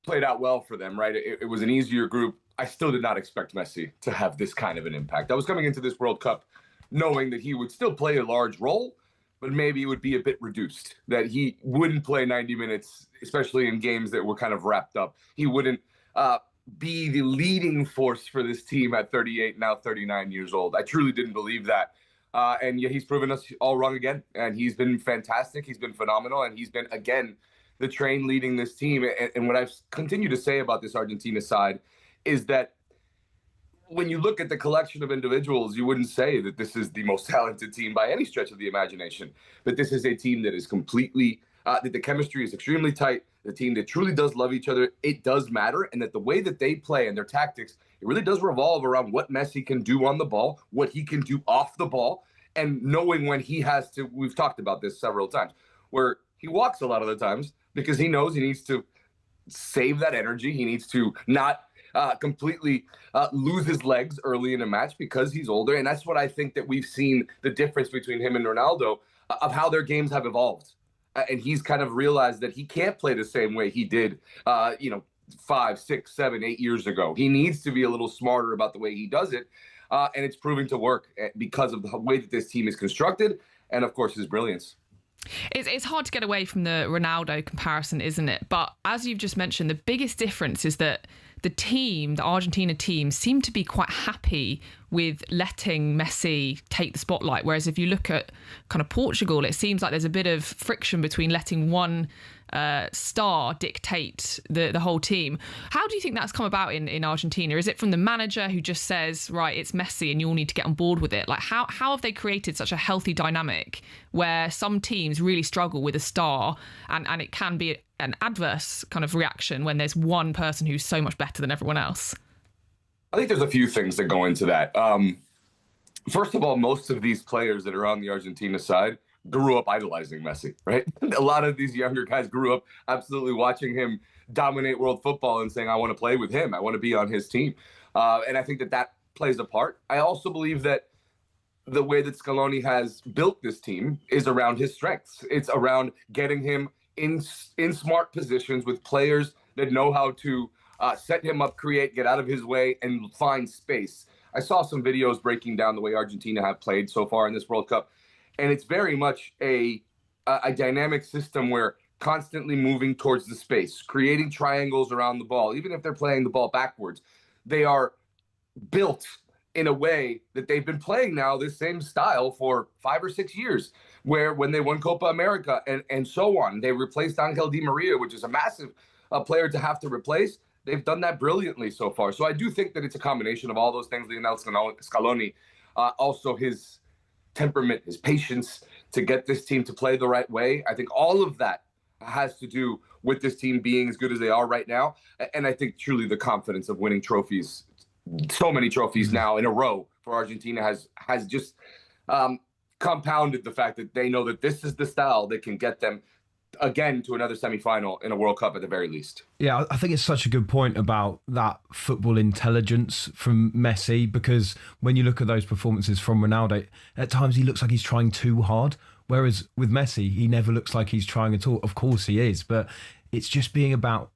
played out well for them, right? It was an easier group. I still did not expect Messi to have this kind of an impact. I was coming into this World Cup knowing that he would still play a large role, but maybe it would be a bit reduced, that he wouldn't play 90 minutes, especially in games that were kind of wrapped up. He wouldn't be the leading force for this team at 38, now 39 years old. I truly didn't believe that. And yet he's proven us all wrong again. And he's been fantastic. He's been phenomenal. And he's been, again, the train leading this team. And what I've continued to say about this Argentina side is that when you look at the collection of individuals, you wouldn't say that this is the most talented team by any stretch of the imagination. But this is a team that is completely, that the chemistry is extremely tight, the team that truly does love each other. It does matter. And that the way that they play and their tactics, it really does revolve around what Messi can do on the ball, what he can do off the ball, and knowing when he has to, we've talked about this several times, where he walks a lot of the times because he knows he needs to save that energy. He needs to not completely lose his legs early in a match because he's older. And that's what I think that we've seen the difference between him and Ronaldo of how their games have evolved. And he's kind of realized that he can't play the same way he did, 5, 6, 7, 8 years ago. He needs to be a little smarter about the way he does it. And it's proving to work because of the way that this team is constructed and, of course, his brilliance. It's hard to get away from the Ronaldo comparison, isn't it? But as you've just mentioned, the biggest difference is that the Argentina team, seemed to be quite happy with letting Messi take the spotlight. Whereas if you look at kind of Portugal, it seems like there's a bit of friction between letting one star dictate the whole team. How do you think that's come about in Argentina? Is it from the manager who just says, right, it's Messi and you all need to get on board with it? Like how have they created such a healthy dynamic where some teams really struggle with a star and it can be an adverse kind of reaction when there's one person who's so much better than everyone else? I think there's a few things that go into that. First of all, most of these players that are on the Argentina side grew up idolizing Messi, right? A lot of these younger guys grew up absolutely watching him dominate world football and saying, I want to play with him. I want to be on his team. And I think that plays a part. I also believe that the way that Scaloni has built this team is around his strengths. It's around getting him in smart positions with players that know how to set him up, get out of his way, and find space. I saw some videos breaking down the way Argentina have played so far in this World Cup, and it's very much a dynamic system where constantly moving towards the space, creating triangles around the ball, even if they're playing the ball backwards. They are built in a way that they've been playing now this same style for 5 or 6 years, where when they won Copa America and so on, they replaced Angel Di Maria, which is a massive player to have to replace. They've done that brilliantly so far. So I do think that it's a combination of all those things. Lionel Scaloni, also his temperament, his patience to get this team to play the right way. I think all of that has to do with this team being as good as they are right now. And I think truly the confidence of winning trophies, so many trophies now in a row for Argentina has just compounded the fact that they know that this is the style that can get them again to another semifinal in a World Cup at the very least. Yeah, I think it's such a good point about that football intelligence from Messi, because when you look at those performances from Ronaldo, at times he looks like he's trying too hard, whereas with Messi, he never looks like he's trying at all. Of course he is, but it's just been about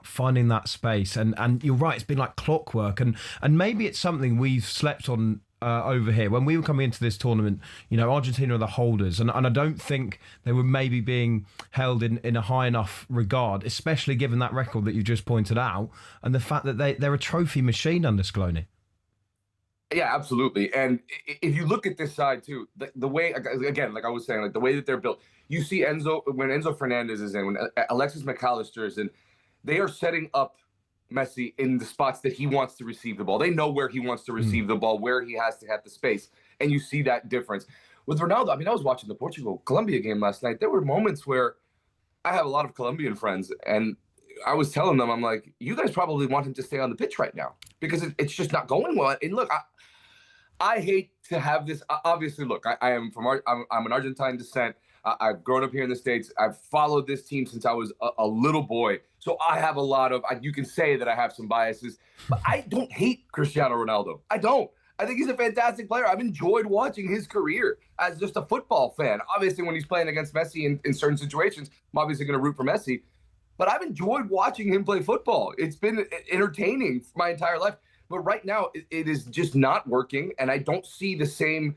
finding that space, and you're right, it's been like clockwork, and maybe it's something we've slept on over here. When we were coming into this tournament, Argentina are the holders, and I don't think they were maybe being held in a high enough regard, especially given that record that you just pointed out, and the fact that they're a trophy machine under Scaloni. Yeah, absolutely. And if you look at this side too, the way, again, like I was saying, like the way that they're built, you see when Enzo Fernandez is in, when Alexis McAllister is in, they are setting up Messi in the spots that he wants to receive the ball. They know where he wants to receive the ball, where he has to have the space. And you see that difference. With Ronaldo, I mean, I was watching the Portugal-Colombia game last night. There were moments where I have a lot of Colombian friends, and I was telling them, I'm like, you guys probably want him to stay on the pitch right now because it's just not going well. And look, I hate to have this. Obviously, look, I'm an Argentine descent. I've grown up here in the States. I've followed this team since I was a little boy. So I have a lot of, you can say that I have some biases, but I don't hate Cristiano Ronaldo. I don't. I think he's a fantastic player. I've enjoyed watching his career as just a football fan. Obviously, when he's playing against Messi in certain situations, I'm obviously going to root for Messi. But I've enjoyed watching him play football. It's been entertaining for my entire life. But right now, it is just not working. And I don't see the same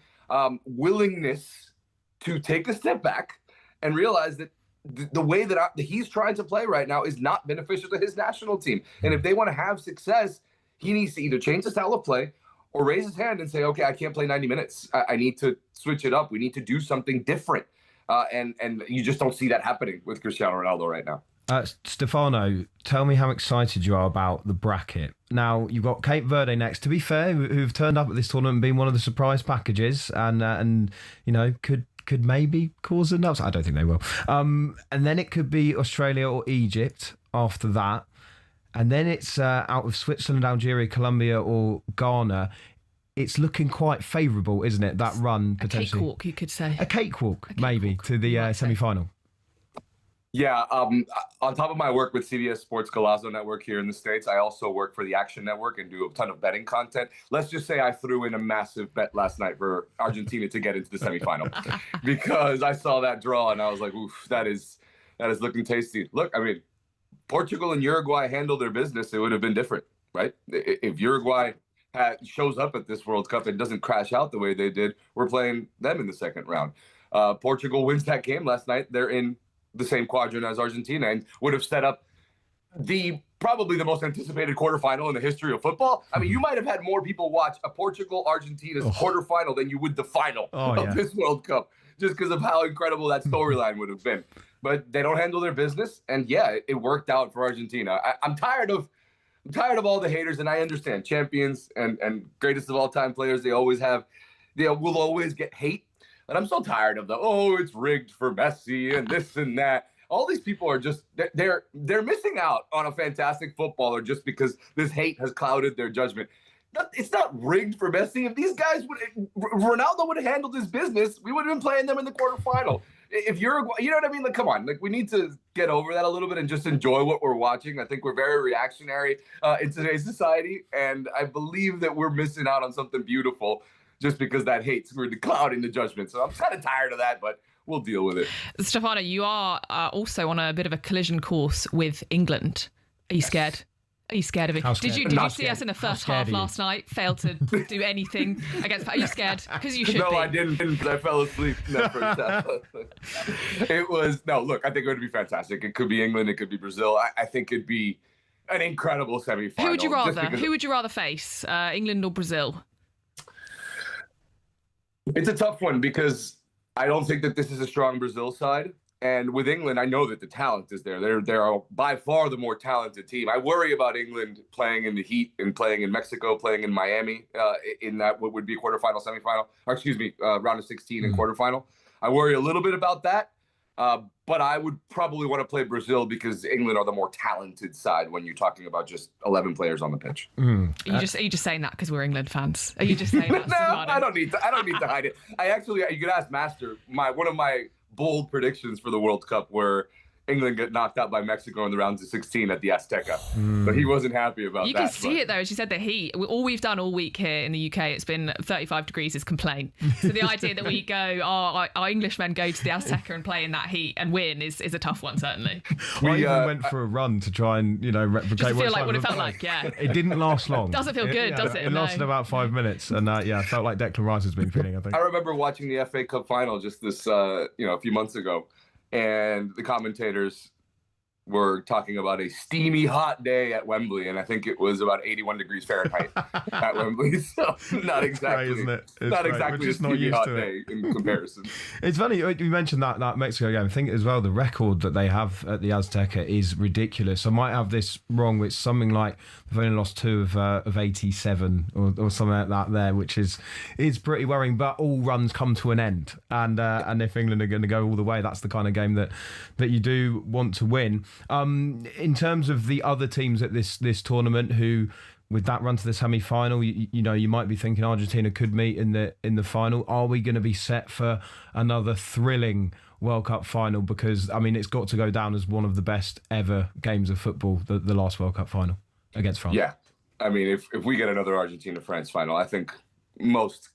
willingness to take a step back and realize that the way that he's trying to play right now is not beneficial to his national team. And if they want to have success, he needs to either change the style of play or raise his hand and say, okay, I can't play 90 minutes. I need to switch it up. We need to do something different. And you just don't see that happening with Cristiano Ronaldo right now. Stefano, tell me how excited you are about the bracket. Now, you've got Cape Verde next, to be fair, who've turned up at this tournament and been one of the surprise packages and could maybe cause an upset. I don't think they will. And then it could be Australia or Egypt after that. And then it's out of Switzerland, Algeria, Colombia or Ghana. It's looking quite favourable, isn't it? That run, potentially. A cakewalk, you could say. A cakewalk, maybe, to the semi-final. Yeah, on top of my work with CBS Sports Golazo Network here in the States, I also work for the Action Network and do a ton of betting content. Let's just say I threw in a massive bet last night for Argentina to get into the semifinal because I saw that draw and I was like, oof, that is looking tasty. Look, I mean, Portugal and Uruguay handle their business, it would have been different, right? If Uruguay shows up at this World Cup and doesn't crash out the way they did, we're playing them in the second round. Portugal wins that game last night. They're in the same quadrant as Argentina and would have set up probably the most anticipated quarterfinal in the history of football. I mean, you might have had more people watch a Portugal-Argentina quarterfinal than you would the final of this World Cup, just because of how incredible that storyline would have been. But they don't handle their business, and yeah, it worked out for Argentina. I'm tired of all the haters, and I understand champions and greatest of all time players. They will always get hate. And I'm so tired of it's rigged for Messi and this and that. All these people are just, they're missing out on a fantastic footballer just because this hate has clouded their judgment. It's not rigged for Messi. If these guys Ronaldo would have handled his business, we would have been playing them in the quarterfinal. If Uruguay, you know what I mean? Like, come on. Like, we need to get over that a little bit and just enjoy what we're watching. I think we're very reactionary in today's society. And I believe that we're missing out on something beautiful just because that hate's really clouding the judgment. So I'm kind of tired of that, but we'll deal with it. Stefano, you are also on a bit of a collision course with England. Are you scared? Are you scared of it? Did you see us in the first half last night? Failed to do anything against? Are you scared? Because you should be. No, I didn't. I fell asleep in that first half. Look, I think it would be fantastic. It could be England. It could be Brazil. I think it'd be an incredible semi-final. Who would you rather? Who would you rather face? England or Brazil? It's a tough one because I don't think that this is a strong Brazil side. And with England, I know that the talent is there. They're by far the more talented team. I worry about England playing in the heat and playing in Mexico, playing in Miami in that what would be quarterfinal, semifinal, or excuse me, round of 16 and quarterfinal. I worry a little bit about that. But I would probably want to play Brazil because England are the more talented side when you're talking about just 11 players on the pitch. Are you just saying that because we're England fans? Are you just saying that? No, I don't need to hide it. You could ask Master. One of my bold predictions for the World Cup were England get knocked out by Mexico in the rounds of 16 at the Azteca. But he wasn't happy about that. You can see it, though. As you said, the heat. All we've done all week here in the UK, it's been 35 degrees is complain. So the idea that we go, our Englishmen go to the Azteca and play in that heat and win is a tough one, certainly. We even went for a run to try and, replicate just to feel like what it felt like, yeah. It didn't last long. Doesn't feel good, does it? It lasted about 5 minutes. And I felt like Declan Rice has been feeling, I think. I remember watching the FA Cup final just this, a few months ago. And the commentators were talking about a steamy hot day at Wembley, and I think it was about 81 degrees Fahrenheit at Wembley. So not exactly, isn't it? not exactly a steamy hot day in comparison. It's funny you mentioned that Mexico game. I think as well the record that they have at the Azteca is ridiculous. I might have this wrong. It's something like they've only lost 2 of 87 or something like that there, which is pretty worrying. But all runs come to an end, and if England are going to go all the way, that's the kind of game that you do want to win. In terms of the other teams at this tournament who, with that run to the semi-final, you might be thinking Argentina could meet in the final. Are we going to be set for another thrilling World Cup final? Because it's got to go down as one of the best ever games of football, the last World Cup final against France. Yeah, if we get another Argentina-France final, I think most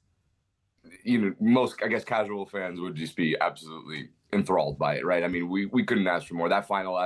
I guess casual fans would just be absolutely enthralled by it, right? We couldn't ask for more. That final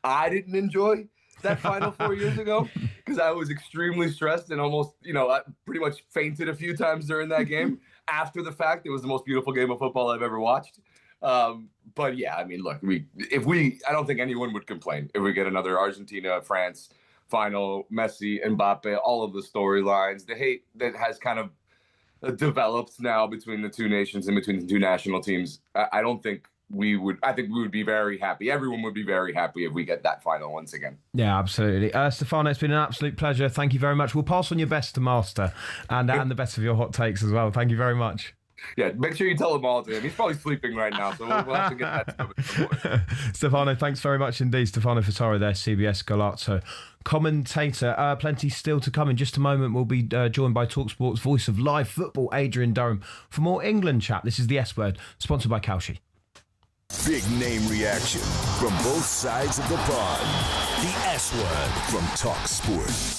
I didn't enjoy that final 4 years ago because I was extremely stressed and almost, I pretty much fainted a few times during that game. After the fact, it was the most beautiful game of football I've ever watched. But yeah, look, I don't think anyone would complain if we get another Argentina-France final, Messi, Mbappe, all of the storylines, the hate that has kind of developed now between the two nations and between the two national teams. I think we would be very happy. Everyone would be very happy if we get that final once again. Yeah, absolutely. Stefano, it's been an absolute pleasure. Thank you very much. We'll pass on your best to Master and the best of your hot takes as well. Thank you very much. Yeah, make sure you tell him all to him. He's probably sleeping right now, so we'll have to get that to him. Stefano, thanks very much indeed. Stefano Fitaro there, CBS Galazzo commentator. Plenty still to come. In just a moment, we'll be joined by talkSPORT's voice of live football, Adrian Durham, for more England chat. This is the S Word, sponsored by Kalshi. Big name reaction from both sides of the pond. The S Word from talkSPORT.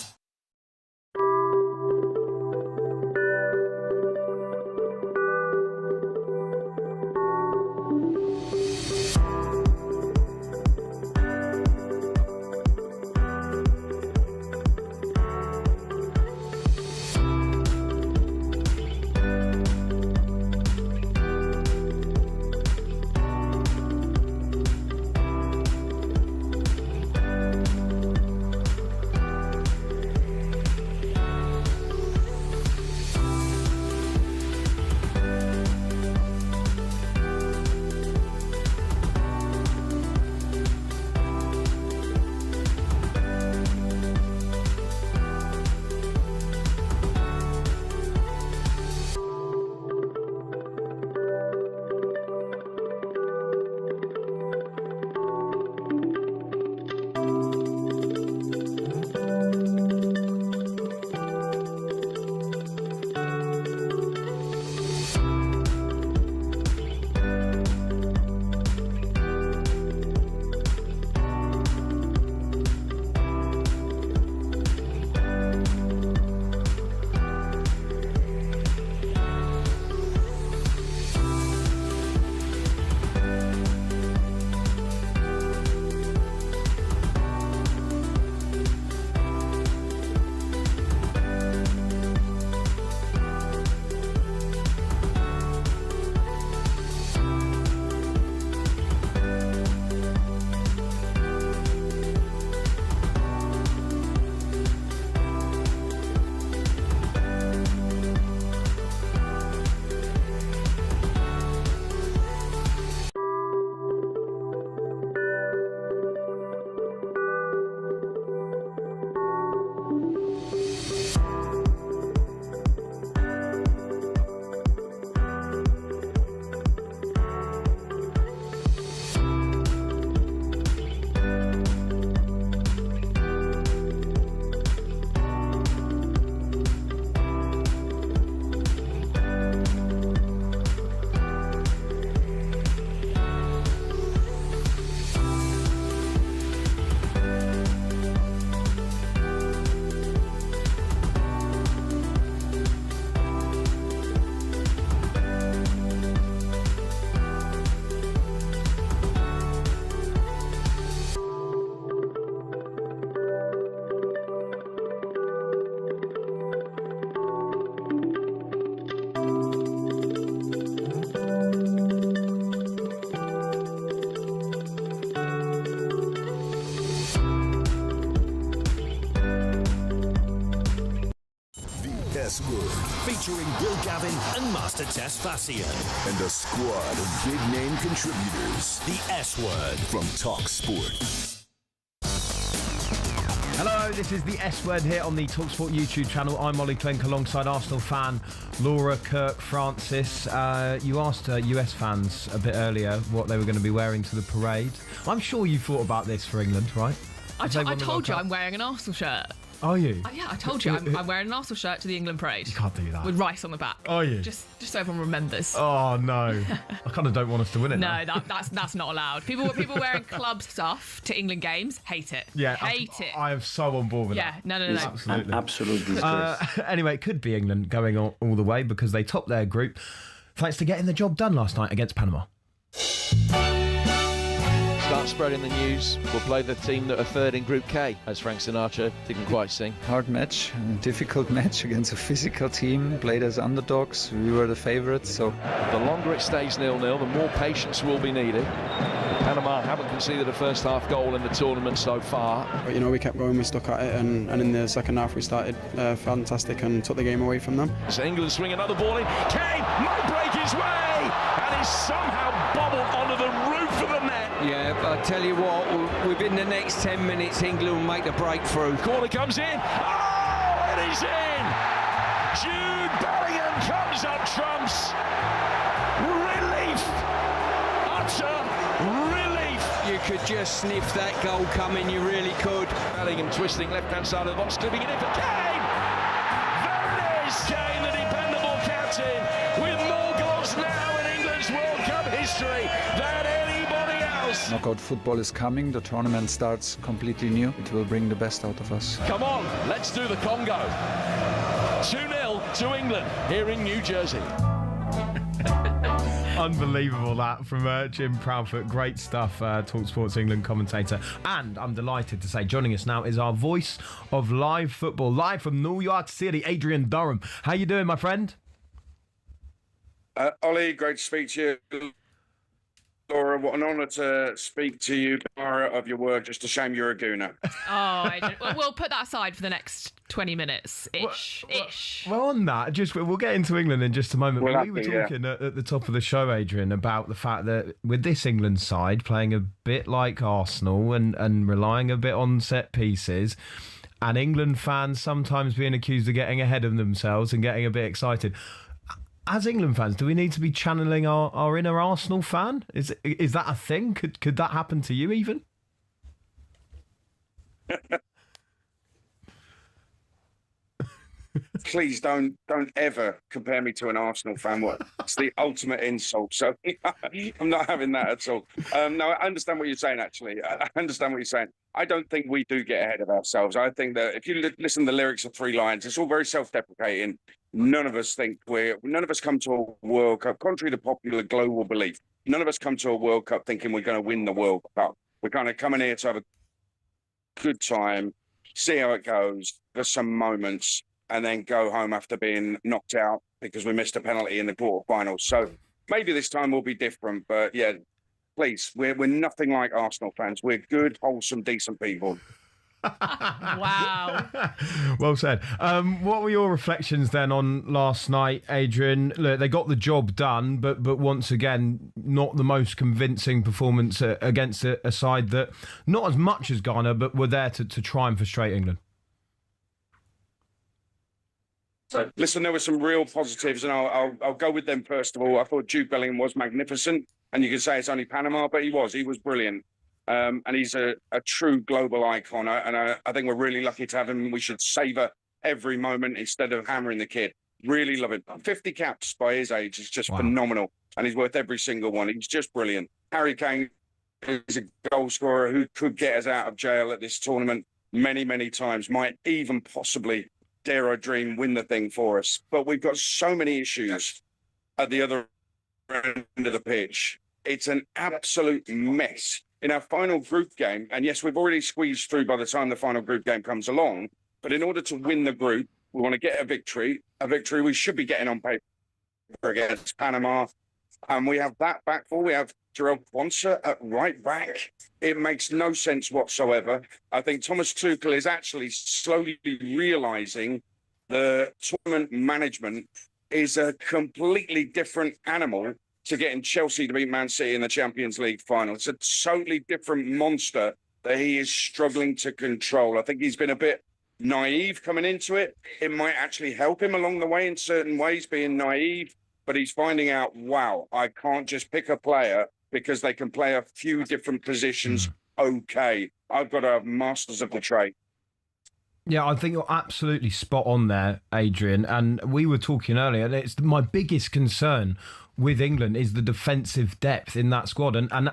featuring Will Gavin and Master Tesfastion. And a squad of big-name contributors. The S-Word from talkSPORT. Hello, this is the S-Word here on the talkSPORT YouTube channel. I'm Ollie Clink alongside Arsenal fan Laura Kirk-Francis. You asked US fans a bit earlier what they were going to be wearing to the parade. I'm sure you thought about this for England, right? I told you I'm wearing an Arsenal shirt. Are you? Yeah, I told you I'm wearing an Arsenal shirt to the England parade. You can't do that. With rice on the back. Are you? Just so everyone remembers. Oh no, I kind of don't want us to win it. No, that's not allowed. People wearing club stuff to England games, hate it. Yeah, hate it. I am so on board with that. Yeah, no. Absolutely. Absolutely. Anyway, it could be England going all the way because they topped their group thanks to getting the job done last night against Panama. Start spreading the news. We'll play the team that are third in Group K, as Frank Sinatra didn't quite sing. Hard match, difficult match against a physical team, played as underdogs. We were the favourites, so... The longer it stays 0-0, the more patience will be needed. Panama haven't conceded a first half goal in the tournament so far. But, we kept going, we stuck at it, and in the second half we started fantastic and took the game away from them. So England swing another ball in. Kane might break his way, and he's somehow bobbled onto the roof of the net. Yeah, I tell you what, within the next 10 minutes, England will make the breakthrough. Corner comes in. Oh, it is in. Jude Bellingham comes up trumps. Relief. Utter relief. You could just sniff that goal coming, you really could. Bellingham twisting left-hand side of the box, clipping it in for Kane. There it is. Kane, the dependable captain, with more goals now in England's World Cup history than anybody else. Knockout football is coming. The tournament starts completely new. It will bring the best out of us. Come on, let's do the Congo. 2-0 to England here in New Jersey. Unbelievable that from Jim Proudfoot. Great stuff, talkSPORT's England commentator. And I'm delighted to say joining us now is our voice of live football, live from New York City, Adrian Durham. How you doing, my friend? Ollie, great to speak to you. Laura, what an honour to speak to you, admirer of your work. Just a shame you're a gooner. Oh, Adrian. We'll put that aside for the next 20 minutes. Ish. Well, on that, we'll get into England in just a moment. We were talking at the top of the show, Adrian, about the fact that with this England side playing a bit like Arsenal and relying a bit on set pieces, and England fans sometimes being accused of getting ahead of themselves and getting a bit excited. As England fans, do we need to be channeling our inner Arsenal fan? Is that a thing? Could that happen to you even? Please don't ever compare me to an Arsenal fan. It's the ultimate insult. So I'm not having that at all. No, I understand what you're saying, actually. I understand what you're saying. I don't think we do get ahead of ourselves. I think that if you listen to the lyrics of Three Lions, it's all very self-deprecating. None of us come to a World Cup, contrary to popular global belief. None of us come to a World Cup thinking we're going to win the World Cup. We're kind of coming here to have a good time, see how it goes, there's some moments, and then go home after being knocked out because we missed a penalty in the quarterfinals. So maybe this time will be different, but yeah, please, we're nothing like Arsenal fans. We're good, wholesome, decent people. Wow. Well said. What were your reflections then on last night, Adrian? Look, they got the job done, but once again, not the most convincing performance against a side that not as much as Ghana, but were there to try and frustrate England. Listen, there were some real positives, and I'll go with them first of all. I thought Jude Bellingham was magnificent, and you could say it's only Panama, but he was brilliant. And he's a true global icon, and I think we're really lucky to have him. We should savour every moment instead of hammering the kid. Really love it. 50 caps by his age is just phenomenal, and he's worth every single one. He's just brilliant. Harry Kane is a goal scorer who could get us out of jail at this tournament many, many times, might even possibly, dare I dream, win the thing for us. But we've got so many issues at the other end of the pitch. It's an absolute mess. In our final group game, and yes, we've already squeezed through by the time the final group game comes along, but in order to win the group, we want to get a victory we should be getting on paper against Panama. And we have that back four. We have Jarell Quansah at right back. It makes no sense whatsoever. I think Thomas Tuchel is actually slowly realising the tournament management is a completely different animal to getting Chelsea to beat Man City in the Champions League final. It's a totally different monster that he is struggling to control. I think he's been a bit naive coming into it. It might actually help him along the way in certain ways, being naive, but he's finding out, wow, I can't just pick a player because they can play a few different positions. Okay, I've got to have masters of the trade. Yeah, I think you're absolutely spot on there, Adrian. And we were talking earlier, and it's my biggest concern with England is the defensive depth in that squad. And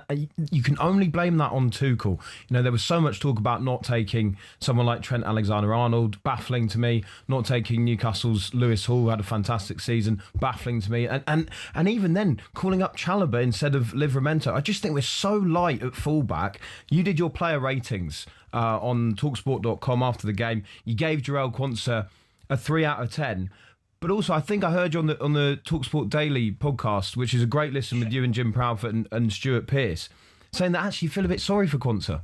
you can only blame that on Tuchel. You know, there was so much talk about not taking someone like Trent Alexander-Arnold, baffling to me. Not taking Newcastle's Lewis Hall, who had a fantastic season, baffling to me. And even then, calling up Chalobah instead of Livramento. I just think we're so light at fullback. You did your player ratings on talksport.com after the game. You gave Jarell Quansah a 3 out of 10. But also, I think I heard you on the TalkSport Daily podcast, which is a great listen with you and Jim Proudfoot and Stuart Pearce, saying that actually you feel a bit sorry for Quansah.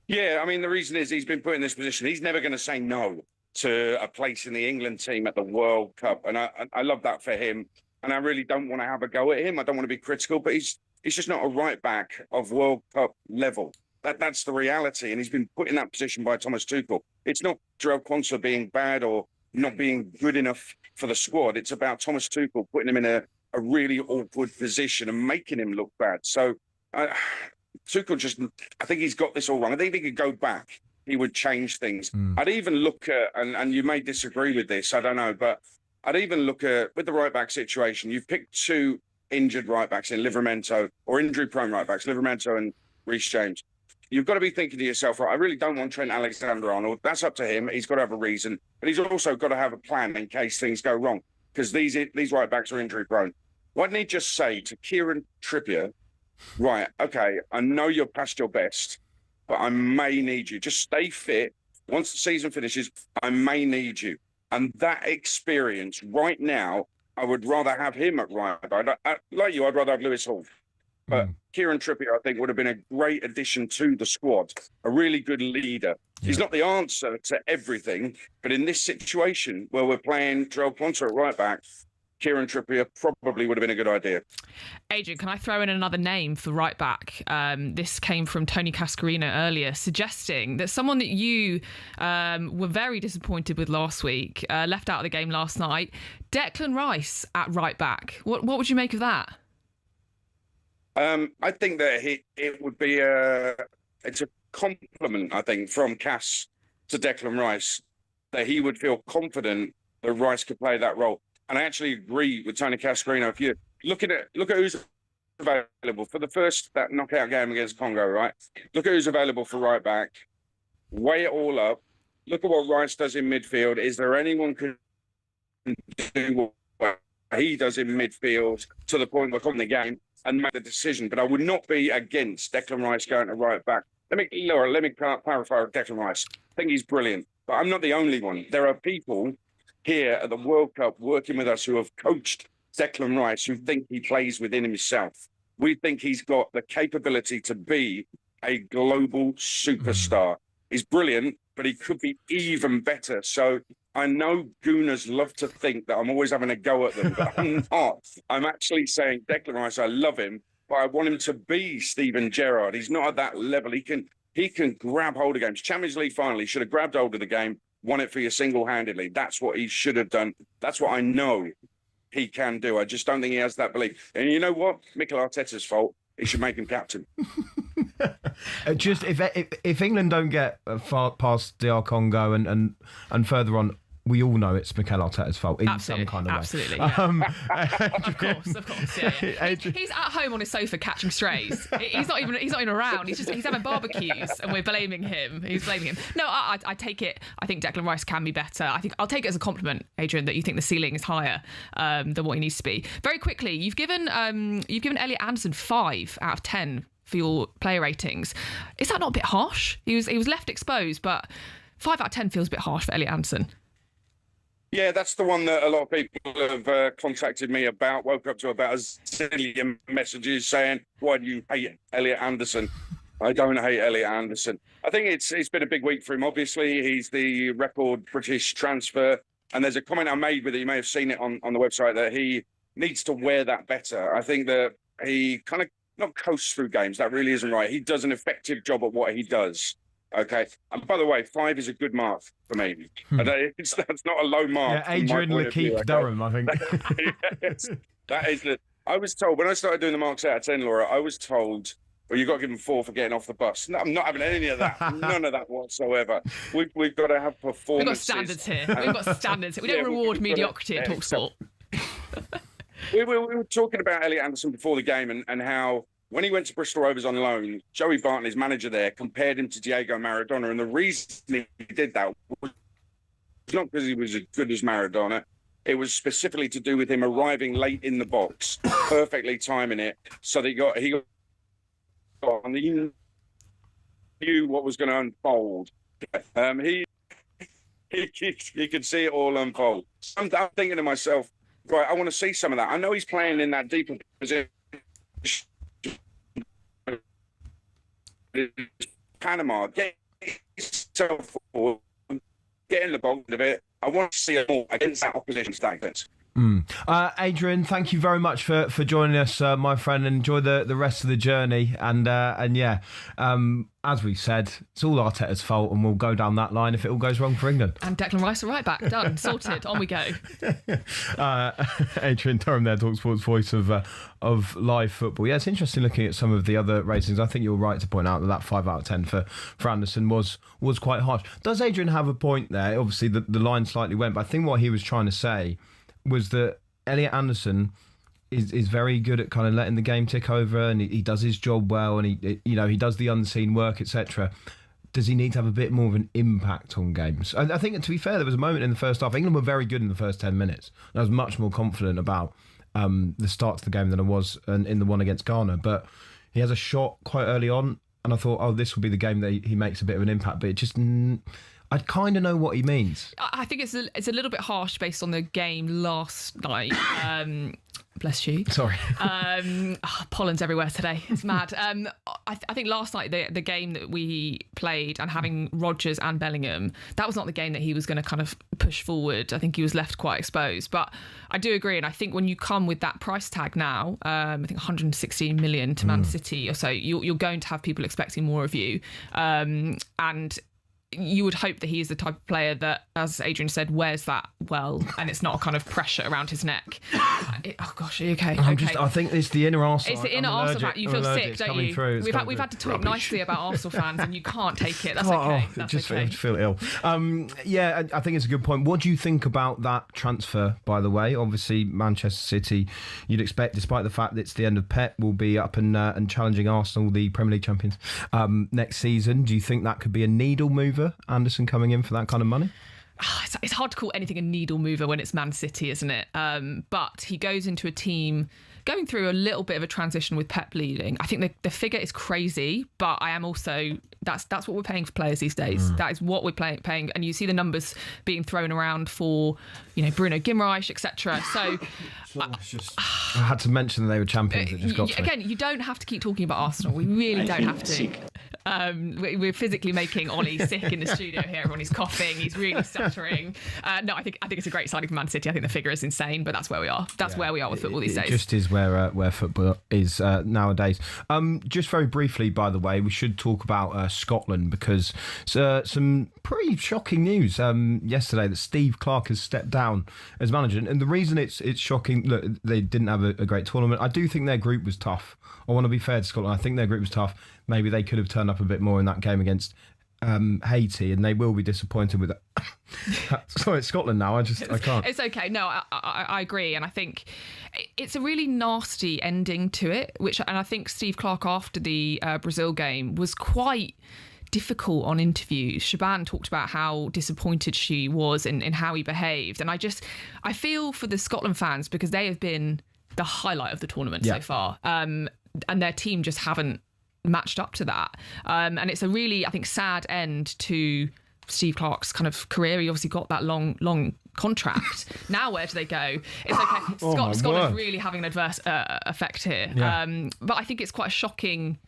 Yeah, I mean, the reason is he's been put in this position. He's never going to say no to a place in the England team at the World Cup. And I love that for him. And I really don't want to have a go at him. I don't want to be critical, but he's just not a right back of World Cup level. That's the reality. And he's been put in that position by Thomas Tuchel. It's not Jarell Quansah being bad or not being good enough for the squad. It's about Thomas Tuchel putting him in a really awkward position and making him look bad. So Tuchel I think he's got this all wrong. I think if he could go back, he would change things. I'd even look at, and you may disagree with this, I don't know, but I'd even look at, with the right back situation, you've picked two injured right backs in Livramento, or injury prone right backs, Livramento and Reece James. You've got to be thinking to yourself, right, I really don't want Trent Alexander-Arnold. That's up to him. He's got to have a reason. But he's also got to have a plan in case things go wrong, because these right backs are injury prone. Why didn't he just say to Kieran Trippier, right, okay, I know you're past your best, but I may need you. Just stay fit. Once the season finishes, I may need you. And that experience right now, I would rather have him at right back. Like you, I'd rather have Lewis Hall. But Kieran Trippier, I think, would have been a great addition to the squad, a really good leader. Yeah. He's not the answer to everything, but in this situation where we're playing Jarell Quansah at right back, Kieran Trippier probably would have been a good idea. Adrian, can I throw in another name for right back? This came from Tony Cascarino earlier, suggesting that someone that you were very disappointed with last week, left out of the game last night, Declan Rice at right back. What would you make of that? I think that it would be it's a compliment, I think, from Cass to Declan Rice, that he would feel confident that Rice could play that role. And I actually agree with Tony Cascarino. If you look at who's available for that knockout game against Congo, right? Look at who's available for right back. Weigh it all up. Look at what Rice does in midfield. Is there anyone who can do what he does in midfield to the point where we're the game and make the decision? But I would not be against Declan Rice going to right back. Let me clarify Declan Rice. I think he's brilliant, but I'm not the only one. There are people here at the World Cup working with us who have coached Declan Rice, who think he plays within himself. We think he's got the capability to be a global superstar. He's brilliant, but he could be even better. So I know Gooners love to think that I'm always having a go at them, but I'm not. I'm actually saying Declan Rice, I love him, but I want him to be Steven Gerrard. He's not at that level. He can grab hold of games. Champions League final, he should have grabbed hold of the game, won it for you single-handedly. That's what he should have done. That's what I know he can do. I just don't think he has that belief. And you know what? Mikel Arteta's fault. He should make him captain. Just if England don't get far past DR Congo and further on, we all know it's Mikel Arteta's fault in some kind of way. Absolutely, yeah. Of course, yeah. He's at home on his sofa catching strays. He's not even around. He's having barbecues, and we're blaming him. He's blaming him. No, I take it. I think Declan Rice can be better. I think I'll take it as a compliment, Adrian, that you think the ceiling is higher than what he needs to be. Very quickly, you've given Elliot Anderson 5 out of 10 for your player ratings. Is that not a bit harsh? He was left exposed, but 5 out of 10 feels a bit harsh for Elliot Anderson. Yeah, that's the one that a lot of people have contacted me about, woke up to about a zillion messages saying, why do you hate Elliot Anderson? I don't hate Elliot Anderson. I think it's been a big week for him. Obviously, he's the record British transfer. And there's a comment I made with it. You may have seen it on the website that he needs to wear that better. I think that he kind of not coasts through games. That really isn't right. He does an effective job at what he does. Okay. And by the way, 5 is a good mark for me. That's not a low mark. Yeah, Adrian Lakeith Durham, I think. Yes, that is the. I was told when I started doing the marks out of 10, Laura, I was told, well, you've got to give him 4 for getting off the bus. No, I'm not having any of that. None of that whatsoever. We've got to have performances. We've got standards here. We've got standards here. We don't reward mediocrity at talkSPORT. We were talking about Elliot Anderson before the game and how when he went to Bristol Rovers on loan, Joey Barton, his manager there, compared him to Diego Maradona. And the reason he did that was not because he was as good as Maradona. It was specifically to do with him arriving late in the box, perfectly timing it, so that he got and he knew what was going to unfold. He could see it all unfold. I'm thinking to myself, right, I want to see some of that. I know he's playing in that deeper position. Panama, get yourself forward, get in the box of it. I want to see it more against that opposition statement. Adrian, thank you very much for joining us, my friend. Enjoy the rest of the journey. And yeah, as we said, it's all Arteta's fault, and we'll go down that line if it all goes wrong for England. And Declan Rice, right back, done, sorted, on we go. Adrian Durham there, talkSPORT's voice of live football. Yeah, it's interesting looking at some of the other ratings. I think you're right to point out that 5 out of 10 for Anderson was quite harsh. Does Adrian have a point there? Obviously, the line slightly went, but I think what he was trying to say was that Elliot Anderson is very good at kind of letting the game tick over, and he does his job well, and he does the unseen work, etc. Does he need to have a bit more of an impact on games? I think, to be fair, there was a moment in the first half. England were very good in the first 10 minutes. I was much more confident about the start to the game than I was in the one against Ghana. But he has a shot quite early on, and I thought, oh, this will be the game that he makes a bit of an impact. But it just... I kind of know what he means. I think it's a little bit harsh based on the game last night. Bless you. Sorry. Pollen's everywhere today. It's mad. I think last night, the game that we played and having Rodgers and Bellingham, that was not the game that he was going to kind of push forward. I think he was left quite exposed. But I do agree. And I think when you come with that price tag now, I think 116 million to Man City or so, you're going to have people expecting more of you. And you would hope that he is the type of player that, as Adrian said, wears that well, and it's not a kind of pressure around his neck. Oh gosh, are you okay? I think it's the inner Arsenal. It's the inner Arsenal. You feel sick, don't you? We've had to talk nicely about Arsenal fans, and you can't take it. That's okay. That's okay. I feel ill. Yeah, I think it's a good point. What do you think about that transfer, by the way? Obviously, Manchester City, you'd expect, despite the fact that it's the end of Pep, will be up and challenging Arsenal, the Premier League champions, next season. Do you think that could be a needle mover? Anderson coming in for that kind of money? It's hard to call anything a needle mover when it's Man City, isn't it? But he goes into a team going through a little bit of a transition with Pep leading. I think the figure is crazy, but I am also... That's what we're paying for players these days. That is what we're paying. And you see the numbers being thrown around for, Bruno Guimaraes, etc. So... I had to mention that they were champions. It just got to me. Again, you don't have to keep talking about Arsenal. We really don't have to. We're physically making Ollie sick in the studio here. Everyone is coughing. He's really stuttering. No, I think it's a great signing for Man City. I think the figure is insane, but that's where we are. That's where we are with football these days. It just is where football is nowadays. Just very briefly, by the way, we should talk about Scotland, because some pretty shocking news yesterday that Steve Clarke has stepped down as manager. And the reason it's shocking, look, they didn't have a great tournament. I do think their group was tough. I want to be fair to Scotland. I think their group was tough. Maybe they could have turned up a bit more in that game against Haiti, and they will be disappointed with that. Sorry, it's Scotland now. I can't. It's okay. No, I agree, and I think it's a really nasty ending to it. And I think Steve Clarke after the Brazil game was quite difficult on interviews. Shaban talked about how disappointed she was in how he behaved, and I feel for the Scotland fans, because they have been the highlight of the tournament so far, and their team just haven't matched up to that, and it's a really, I think, sad end to Steve Clarke's kind of career. He obviously got that long contract. Now where do they go? It's okay. Scotland's really having an adverse effect here, but I think it's quite a shocking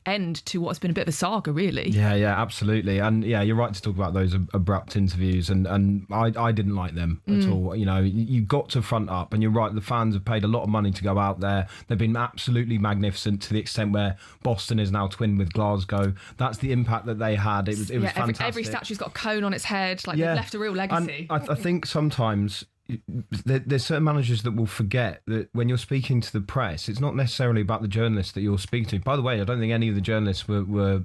end to what's been a bit of a saga, really. Yeah, absolutely. And yeah, you're right to talk about those abrupt interviews, and I didn't like them at all. You know, you've got to front up, and you're right, the fans have paid a lot of money to go out there. They've been absolutely magnificent to the extent where Boston is now twinned with Glasgow. That's the impact that they had. It was fantastic. Every statue's got a cone on its head. Like, they've left a real legacy. And I think sometimes there's certain managers that will forget that when you're speaking to the press, it's not necessarily about the journalists that you're speaking to. By the way, I don't think any of the journalists were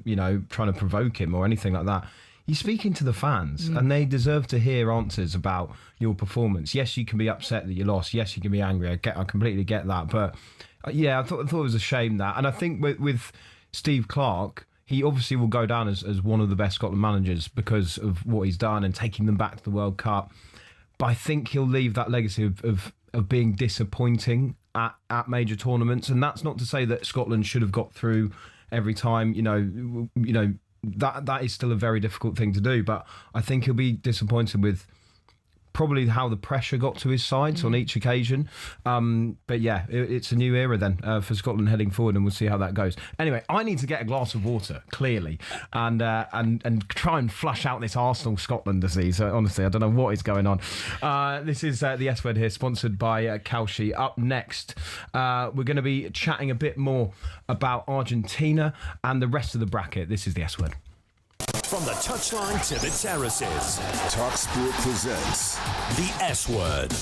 trying to provoke him or anything like that. You're speaking to the fans, and they deserve to hear answers about your performance. Yes, you can be upset that you lost. Yes, you can be angry. I completely get that. But yeah, I thought it was a shame that. And I think with Steve Clarke, he obviously will go down as one of the best Scotland managers because of what he's done and taking them back to the World Cup. But I think he'll leave that legacy of being disappointing at major tournaments, and that's not to say that Scotland should have got through every time. You know that is still a very difficult thing to do. But I think he'll be disappointed with probably how the pressure got to his sides on each occasion. But yeah, it's a new era then for Scotland heading forward, and we'll see how that goes. Anyway, I need to get a glass of water, clearly, and try and flush out this Arsenal-Scotland disease. Honestly, I don't know what is going on. This is the S Word here, sponsored by Kalshi. Up next, we're going to be chatting a bit more about Argentina and the rest of the bracket. This is the S Word. From the touchline to the terraces, talkSPORT presents the S Word.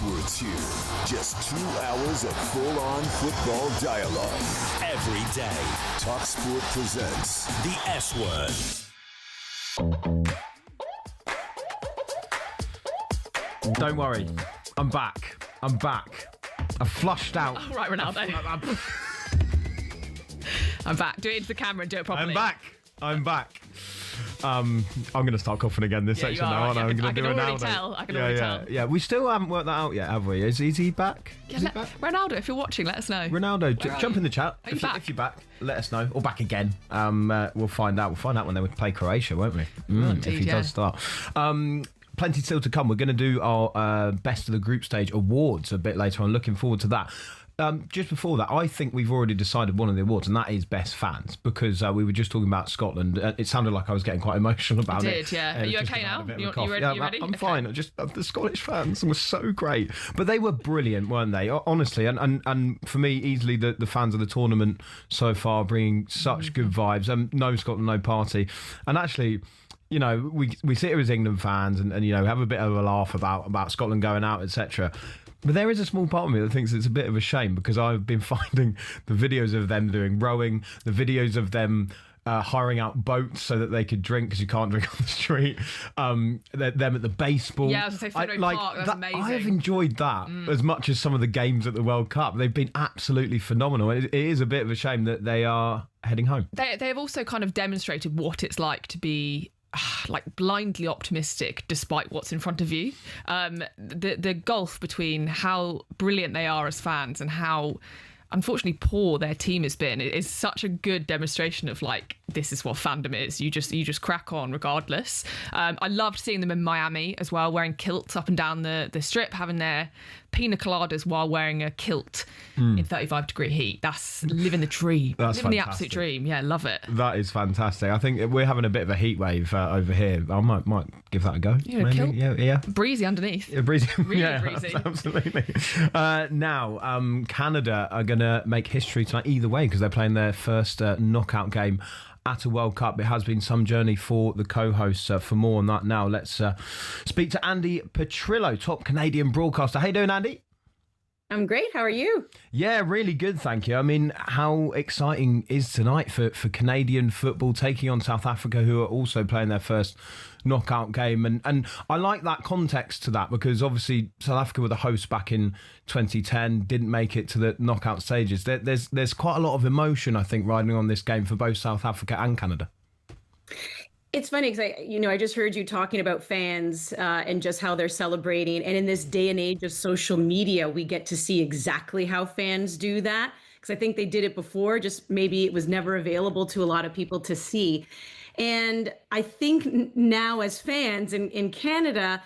Words here. Just 2 hours of full-on football dialogue. Every day, talkSPORT presents the S Word. Don't worry, I'm back. I flushed out. Oh, right, Ronaldo. I'm back. Do it into the camera and do it properly. I'm back. I'm going to start coughing again this section now, aren't I? I'm going to do Ronaldo. I can already tell. Yeah, we still haven't worked that out yet, have we? Is he back? Is he back? Ronaldo, if you're watching, let us know. Ronaldo, jump in the chat. If you're back, let us know. Or back again. We'll find out. We'll find out when they play Croatia, won't we? If he does start. Plenty still to come. We're going to do our best of the group stage awards a bit later on. Looking forward to that. Just before that, I think we've already decided one of the awards, and that is Best Fans, because we were just talking about Scotland. It sounded like I was getting quite emotional about it. You did, yeah. Are you okay now? You ready? I'm fine. The Scottish fans were so great. But they were brilliant, weren't they? Honestly. And for me, easily the fans of the tournament so far, bringing such good vibes. No Scotland, no party. And actually, you know, we sit here as England fans and you know, have a bit of a laugh about Scotland going out, etc. But there is a small part of me that thinks it's a bit of a shame, because I've been finding the videos of them doing rowing, the videos of them hiring out boats so that they could drink, because you can't drink on the street, them at the baseball. Yeah, I was going to say Fenway Park, that's amazing. I have enjoyed that as much as some of the games at the World Cup. They've been absolutely phenomenal. It is a bit of a shame that they are heading home. They have also kind of demonstrated what it's like to be like blindly optimistic despite what's in front of you. The gulf between how brilliant they are as fans and how unfortunately poor their team has been is such a good demonstration of like, this is what fandom is. You just crack on regardless. I loved seeing them in Miami as well, wearing kilts up and down the strip, having their pina coladas while wearing a kilt in 35-degree heat. That's living the dream. Living the absolute dream. Yeah, love it. That is fantastic. I think we're having a bit of a heat wave over here. I might give that a go. Yeah, maybe. Yeah. Breezy underneath. Yeah, breezy. Really yeah, breezy. Absolutely. Now, Canada are going to make history tonight either way, because they're playing their first knockout game at a World Cup. It has been some journey for the co-hosts. For more on that now, let's speak to Andy Petrillo, top Canadian broadcaster. How you doing, Andy? I'm great. How are you? Yeah, really good, thank you. I mean, how exciting is tonight for Canadian football, taking on South Africa, who are also playing their first knockout game? And I like that context to that, because obviously South Africa were the hosts back in 2010, didn't make it to the knockout stages. There's quite a lot of emotion, I think, riding on this game for both South Africa and Canada. It's funny because I just heard you talking about fans and just how they're celebrating. And in this day and age of social media, we get to see exactly how fans do that. Because I think they did it before, just maybe it was never available to a lot of people to see. And I think now as fans in Canada,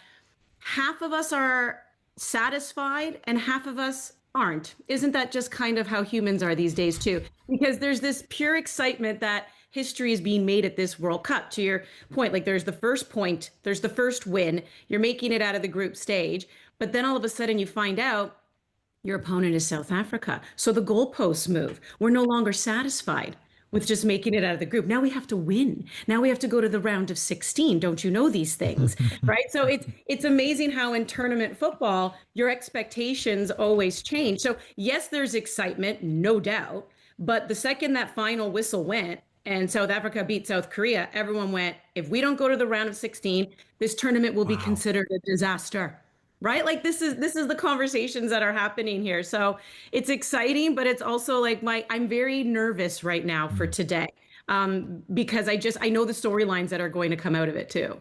half of us are satisfied and half of us aren't. Isn't that just kind of how humans are these days too? Because there's this pure excitement that history is being made at this World Cup. To your point, like there's the first point, there's the first win, you're making it out of the group stage, but then all of a sudden you find out your opponent is South Africa. So the goalposts move. We're no longer satisfied with just making it out of the group. Now we have to win. Now we have to go to the round of 16. Don't you know these things, right? So it's amazing how in tournament football, your expectations always change. So yes, there's excitement, no doubt, but the second that final whistle went, and South Africa beat South Korea, everyone went, if we don't go to the round of 16, this tournament will be considered a disaster, right? Like this is the conversations that are happening here. So it's exciting, but it's also like I'm very nervous right now for today because I know the storylines that are going to come out of it too.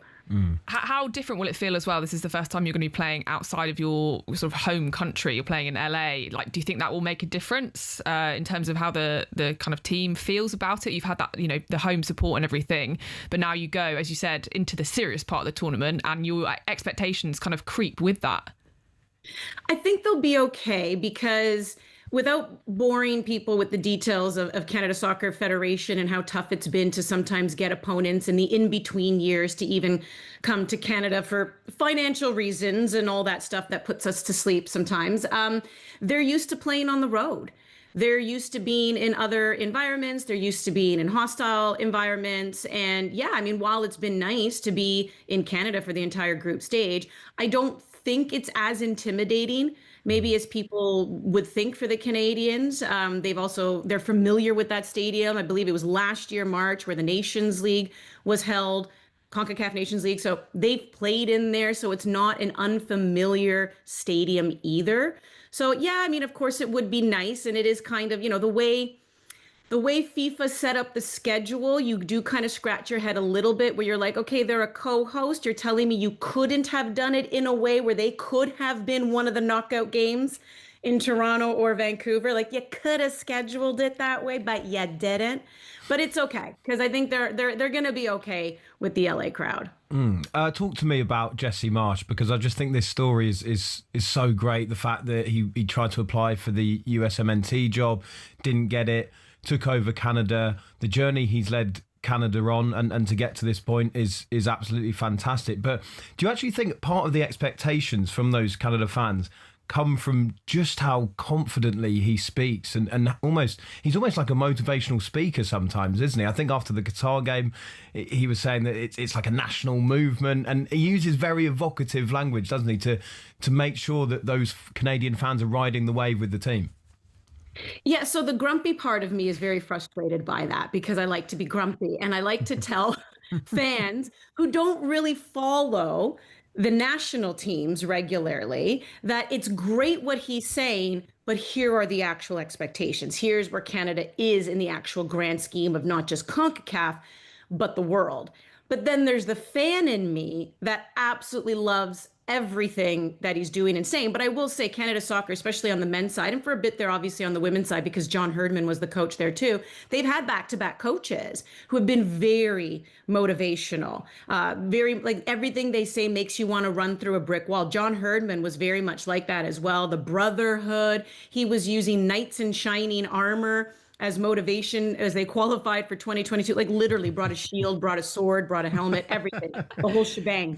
How different will it feel as well? This is the first time you're going to be playing outside of your sort of home country. You're playing in LA. Like, do you think that will make a difference in terms of how the kind of team feels about it? You've had that, the home support and everything, but now you go, as you said, into the serious part of the tournament, and your expectations kind of creep with that. I think they'll be okay, because without boring people with the details of Canada Soccer Federation and how tough it's been to sometimes get opponents in the in-between years to even come to Canada for financial reasons and all that stuff that puts us to sleep sometimes, they're used to playing on the road. They're used to being in other environments. They're used to being in hostile environments. And yeah, I mean, while it's been nice to be in Canada for the entire group stage, I don't think it's as intimidating maybe as people would think for the Canadians. They're familiar with that stadium. I believe it was last year, March, where the Nations League was held, CONCACAF Nations League. So they've played in there. So it's not an unfamiliar stadium either. So yeah, I mean, of course it would be nice. And it is kind of, the the way FIFA set up the schedule, you do kind of scratch your head a little bit where you're like, okay, they're a co-host. You're telling me you couldn't have done it in a way where they could have been one of the knockout games in Toronto or Vancouver. Like, you could have scheduled it that way, but you didn't. But it's okay, because I think they're going to be okay with the LA crowd. Talk to me about Jesse Marsch, because I just think this story is so great. The fact that he tried to apply for the USMNT job, didn't get it, took over Canada. The journey he's led Canada on and to get to this point is absolutely fantastic. But do you actually think part of the expectations from those Canada fans come from just how confidently he speaks and he's almost like a motivational speaker sometimes, isn't he? I think after the Qatar game, he was saying that it's like a national movement, and he uses very evocative language, doesn't he, to make sure that those Canadian fans are riding the wave with the team. Yeah, so the grumpy part of me is very frustrated by that, because I like to be grumpy and I like to tell fans who don't really follow the national teams regularly that it's great what he's saying, but here are the actual expectations. Here's where Canada is in the actual grand scheme of not just CONCACAF, but the world. But then there's the fan in me that absolutely loves everything that he's doing and saying. But I will say Canada Soccer, especially on the men's side, and for a bit there, obviously on the women's side, because John Herdman was the coach there too, they've had back-to-back coaches who have been very motivational, very, like, everything they say makes you want to run through a brick wall. John Herdman was very much like that as well. The brotherhood, he was using knights in shining armor as motivation as they qualified for 2022, like literally brought a shield, brought a sword, brought a helmet, everything, the whole shebang.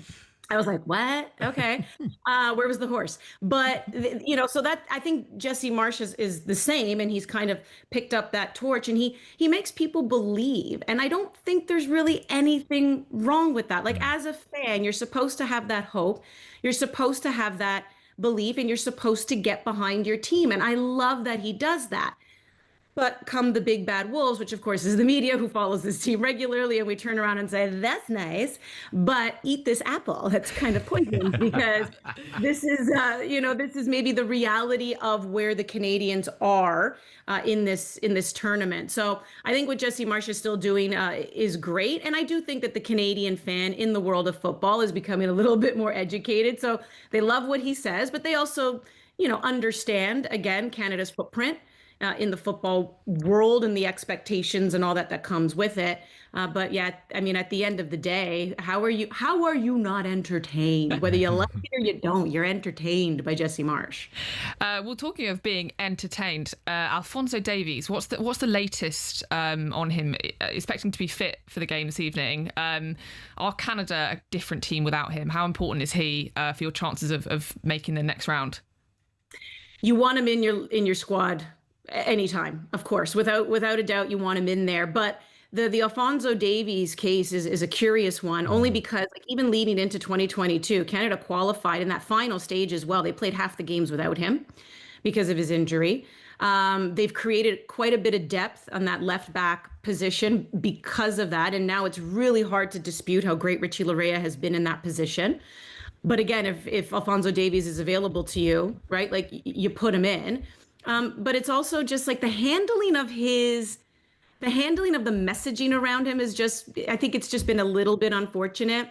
I was like, what? Okay. Where was the horse? But, you know, so that, I think Jesse Marsch is the same, and he's kind of picked up that torch, and he makes people believe. And I don't think there's really anything wrong with that. Like, as a fan, you're supposed to have that hope. You're supposed to have that belief, and you're supposed to get behind your team. And I love that he does that. But come the big bad wolves, which of course is the media who follows this team regularly, and we turn around and say, that's nice, but eat this apple. That's kind of poison, because this is, you know, this is maybe the reality of where the Canadians are in this tournament. So I think what Jesse Marsch is still doing is great. And I do think that the Canadian fan in the world of football is becoming a little bit more educated. So they love what he says, but they also, you know, understand, again, Canada's footprint in the football world and the expectations and all that comes with it. But yeah, I mean, at the end of the day, how are you not entertained? Whether you like it or you don't, you're entertained by Jesse Marsch. Well, talking of being entertained, Alphonso Davies, what's the latest on him? Expecting to be fit for the game this evening. Are Canada a different team without him? How important is he for your chances of making the next round? You want him in your squad anytime, of course, without a doubt, you want him in there. But the Alphonso Davies case is a curious one, only because, like, even leading into 2022, Canada qualified in that final stage as well. They played half the games without him because of his injury. They've created quite a bit of depth on that left back position because of that. And now it's really hard to dispute how great Richie Laryea has been in that position. But again, if Alphonso Davies is available to you, right, like, you put him in. But it's also just like the handling of the messaging around him is just, I think it's just been a little bit unfortunate.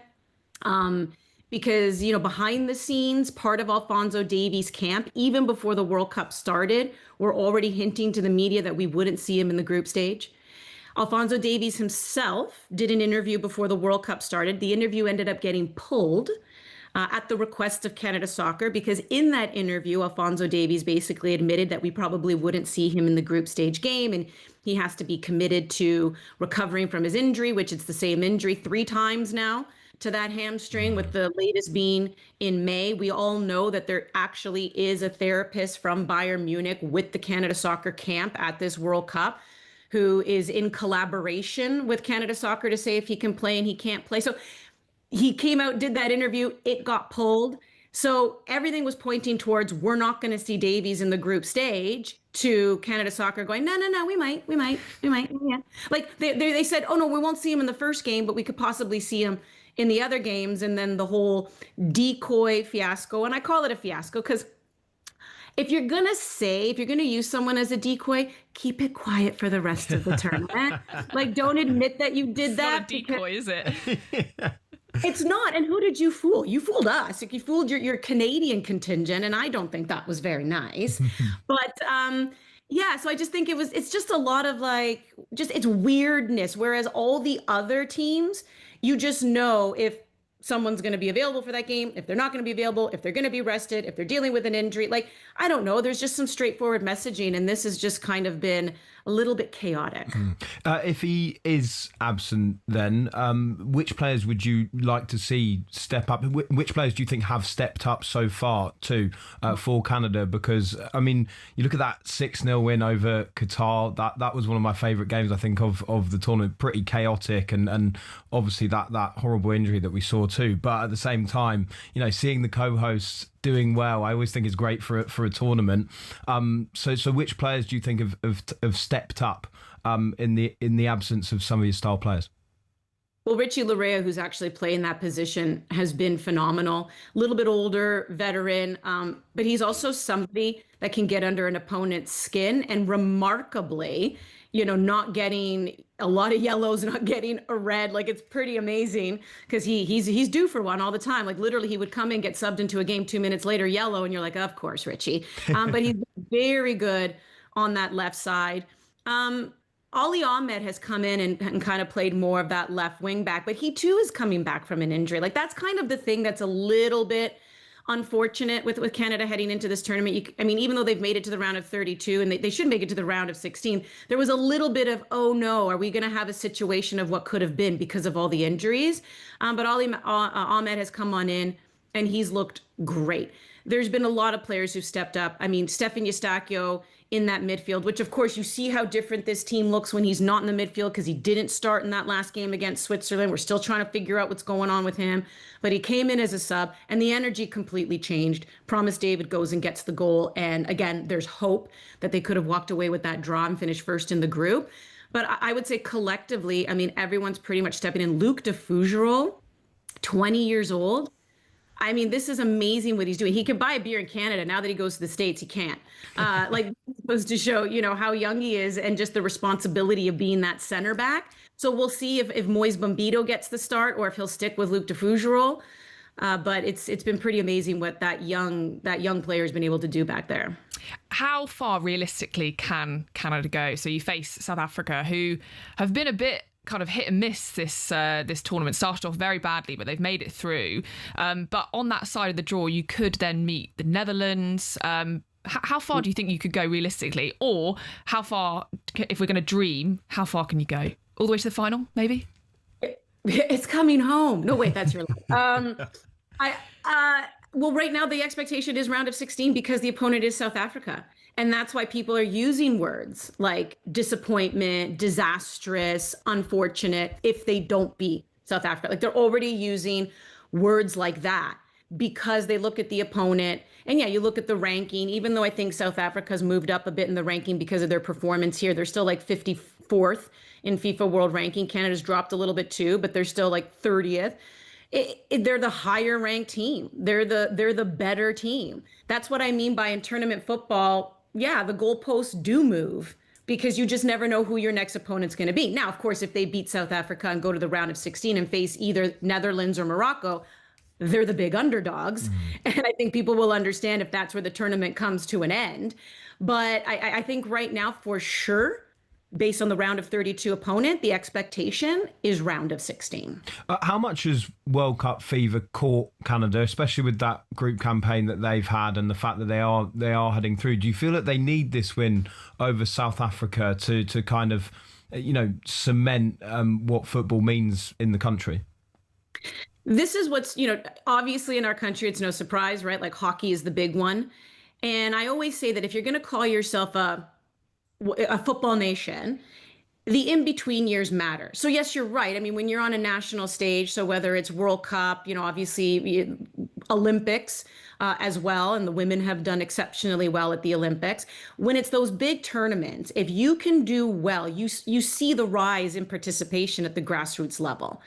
Because, you know, behind the scenes, part of Alphonso Davies' camp, even before the World Cup started, were already hinting to the media that we wouldn't see him in the group stage. Alphonso Davies himself did an interview before the World Cup started. The interview ended up getting pulled at the request of Canada Soccer, because in that interview, Alphonso Davies basically admitted that we probably wouldn't see him in the group stage game, and he has to be committed to recovering from his injury, which it's the same injury 3 times now to that hamstring, with the latest being in May. We all know that there actually is a therapist from Bayern Munich with the Canada Soccer camp at this World Cup, who is in collaboration with Canada Soccer to say if he can play and he can't play. So he came out, did that interview, it got pulled. So everything was pointing towards, we're not going to see Davies in the group stage, to Canada Soccer going, no, we might, yeah. Like they said, oh no, we won't see him in the first game, but we could possibly see him in the other games. And then the whole decoy fiasco, and I call it a fiasco because if you're going to use someone as a decoy, keep it quiet for the rest of the tournament. Like, don't admit that you did that. It's not a decoy, is it? It's not. And who did you fool? You fooled us. You fooled your Canadian contingent. And I don't think that was very nice. But yeah, so I just think it's just a lot of like, it's weirdness. Whereas all the other teams, you just know if someone's going to be available for that game, if they're not going to be available, if they're going to be rested, if they're dealing with an injury. Like, I don't know. There's just some straightforward messaging. And this has just kind of been a little bit chaotic. If he is absent, then which players would you like to see step up? Which players do you think have stepped up so far too for Canada? Because, I mean, you look at that 6-0 win over Qatar, that was one of my favourite games, I think, of the tournament. Pretty chaotic and obviously that horrible injury that we saw too. But at the same time, you know, seeing the co-hosts doing well, I always think is great for a tournament. So which players do you think have stepped up in the absence of some of your star players? Well, Richie Larea, who's actually playing that position, has been phenomenal. A little bit older, veteran, but he's also somebody that can get under an opponent's skin and remarkably, you know, not getting a lot of yellows, not getting a red. Like, it's pretty amazing because he's due for one all the time. Like, literally, he would come in, get subbed into a game 2 minutes later, yellow, and you're like, of course, Richie. But he's very good on that left side. Ali Ahmed has come in and kind of played more of that left wing back, but he too is coming back from an injury. Like, that's kind of the thing that's a little bit unfortunate with Canada heading into this tournament. I mean, even though they've made it to the round of 32 and they should make it to the round of 16, there was a little bit of, oh no, are we going to have a situation of what could have been because of all the injuries? But Ali Ahmed has come on in and he's looked great. There's been a lot of players who've stepped up. I mean, Stefan Eustáquio in that midfield, which of course you see how different this team looks when he's not in the midfield because he didn't start in that last game against Switzerland. We're still trying to figure out what's going on with him, but he came in as a sub and the energy completely changed. Promise David goes and gets the goal. And again, there's hope that they could have walked away with that draw and finished first in the group. But I would say collectively, I mean, everyone's pretty much stepping in. Luc de Fougerolles, 20 years old. I mean, this is amazing what he's doing. He could buy a beer in Canada. Now that he goes to the States, he can't. Like, supposed to show, you know, how young he is and just the responsibility of being that center back. So we'll see if Moise Bombito gets the start or if he'll stick with Luc de Fougerolles. But it's been pretty amazing what that young player has been able to do back there. How far realistically can Canada go? So you face South Africa, who have been a bit kind of hit and miss this tournament. Started off very badly, but they've made it through. But on that side of the draw, you could then meet the Netherlands. How far do you think you could go realistically? Or how far, if we're going to dream, how far can you go? All the way to the final, maybe? It's coming home. No, wait, that's your line. Well, right now the expectation is round of 16 because the opponent is South Africa. And that's why people are using words like disappointment, disastrous, unfortunate, if they don't beat South Africa. Like, they're already using words like that because they look at the opponent. And yeah, you look at the ranking, even though I think South Africa's moved up a bit in the ranking because of their performance here. They're still like 54th in FIFA World Ranking. Canada's dropped a little bit too, but they're still like 30th. They're the higher ranked team. They're the better team. That's what I mean by in tournament football. Yeah, the goalposts do move because you just never know who your next opponent's going to be. Now, of course, if they beat South Africa and go to the round of 16 and face either Netherlands or Morocco, they're the big underdogs. And I think people will understand if that's where the tournament comes to an end. But I think right now, for sure, based on the round of 32 opponent, the expectation is round of 16. How much has World Cup fever caught Canada, especially with that group campaign that they've had and the fact that they are heading through? Do you feel that they need this win over South Africa to kind of, you know, cement what football means in the country? This is what's, you know, obviously in our country, it's no surprise, right? Like, hockey is the big one. And I always say that if you're going to call yourself a football nation, the in-between years matter. So yes, you're right. I mean, when you're on a national stage, so whether it's World Cup, you know, obviously Olympics as well, and the women have done exceptionally well at the Olympics. When it's those big tournaments, if you can do well, you see the rise in participation at the grassroots level.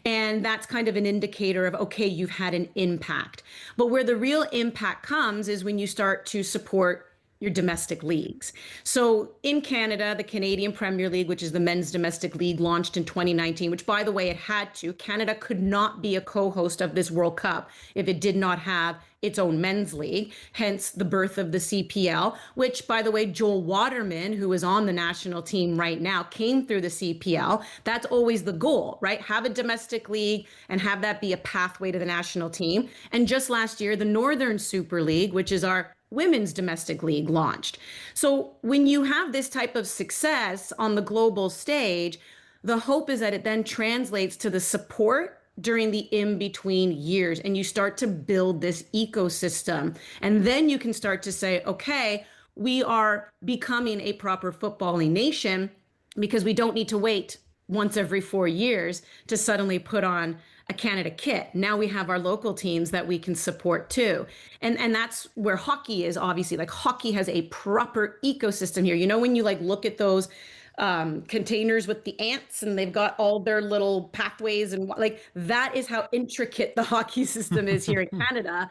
And that's kind of an indicator of, okay, you've had an impact. But where the real impact comes is when you start to support your domestic leagues. So in Canada, the Canadian Premier League, which is the men's domestic league, launched in 2019, which, by the way, it had to. Canada could not be a co-host of this World Cup if it did not have its own men's league, hence the birth of the CPL, which, by the way, Joel Waterman, who is on the national team right now, came through the CPL. That's always the goal, right? Have a domestic league and have that be a pathway to the national team. And just last year, the Northern Super League, which is our women's domestic league, launched. So when you have this type of success on the global stage, the hope is that it then translates to the support during the in-between years, and you start to build this ecosystem. And then you can start to say, okay, we are becoming a proper footballing nation because we don't need to wait once every 4 years to suddenly put on a Canada kit. Now we have our local teams that we can support too. And that's where hockey is, obviously. Like, hockey has a proper ecosystem here. You know, when you like look at those containers with the ants and they've got all their little pathways, and like, that is how intricate the hockey system is here in Canada.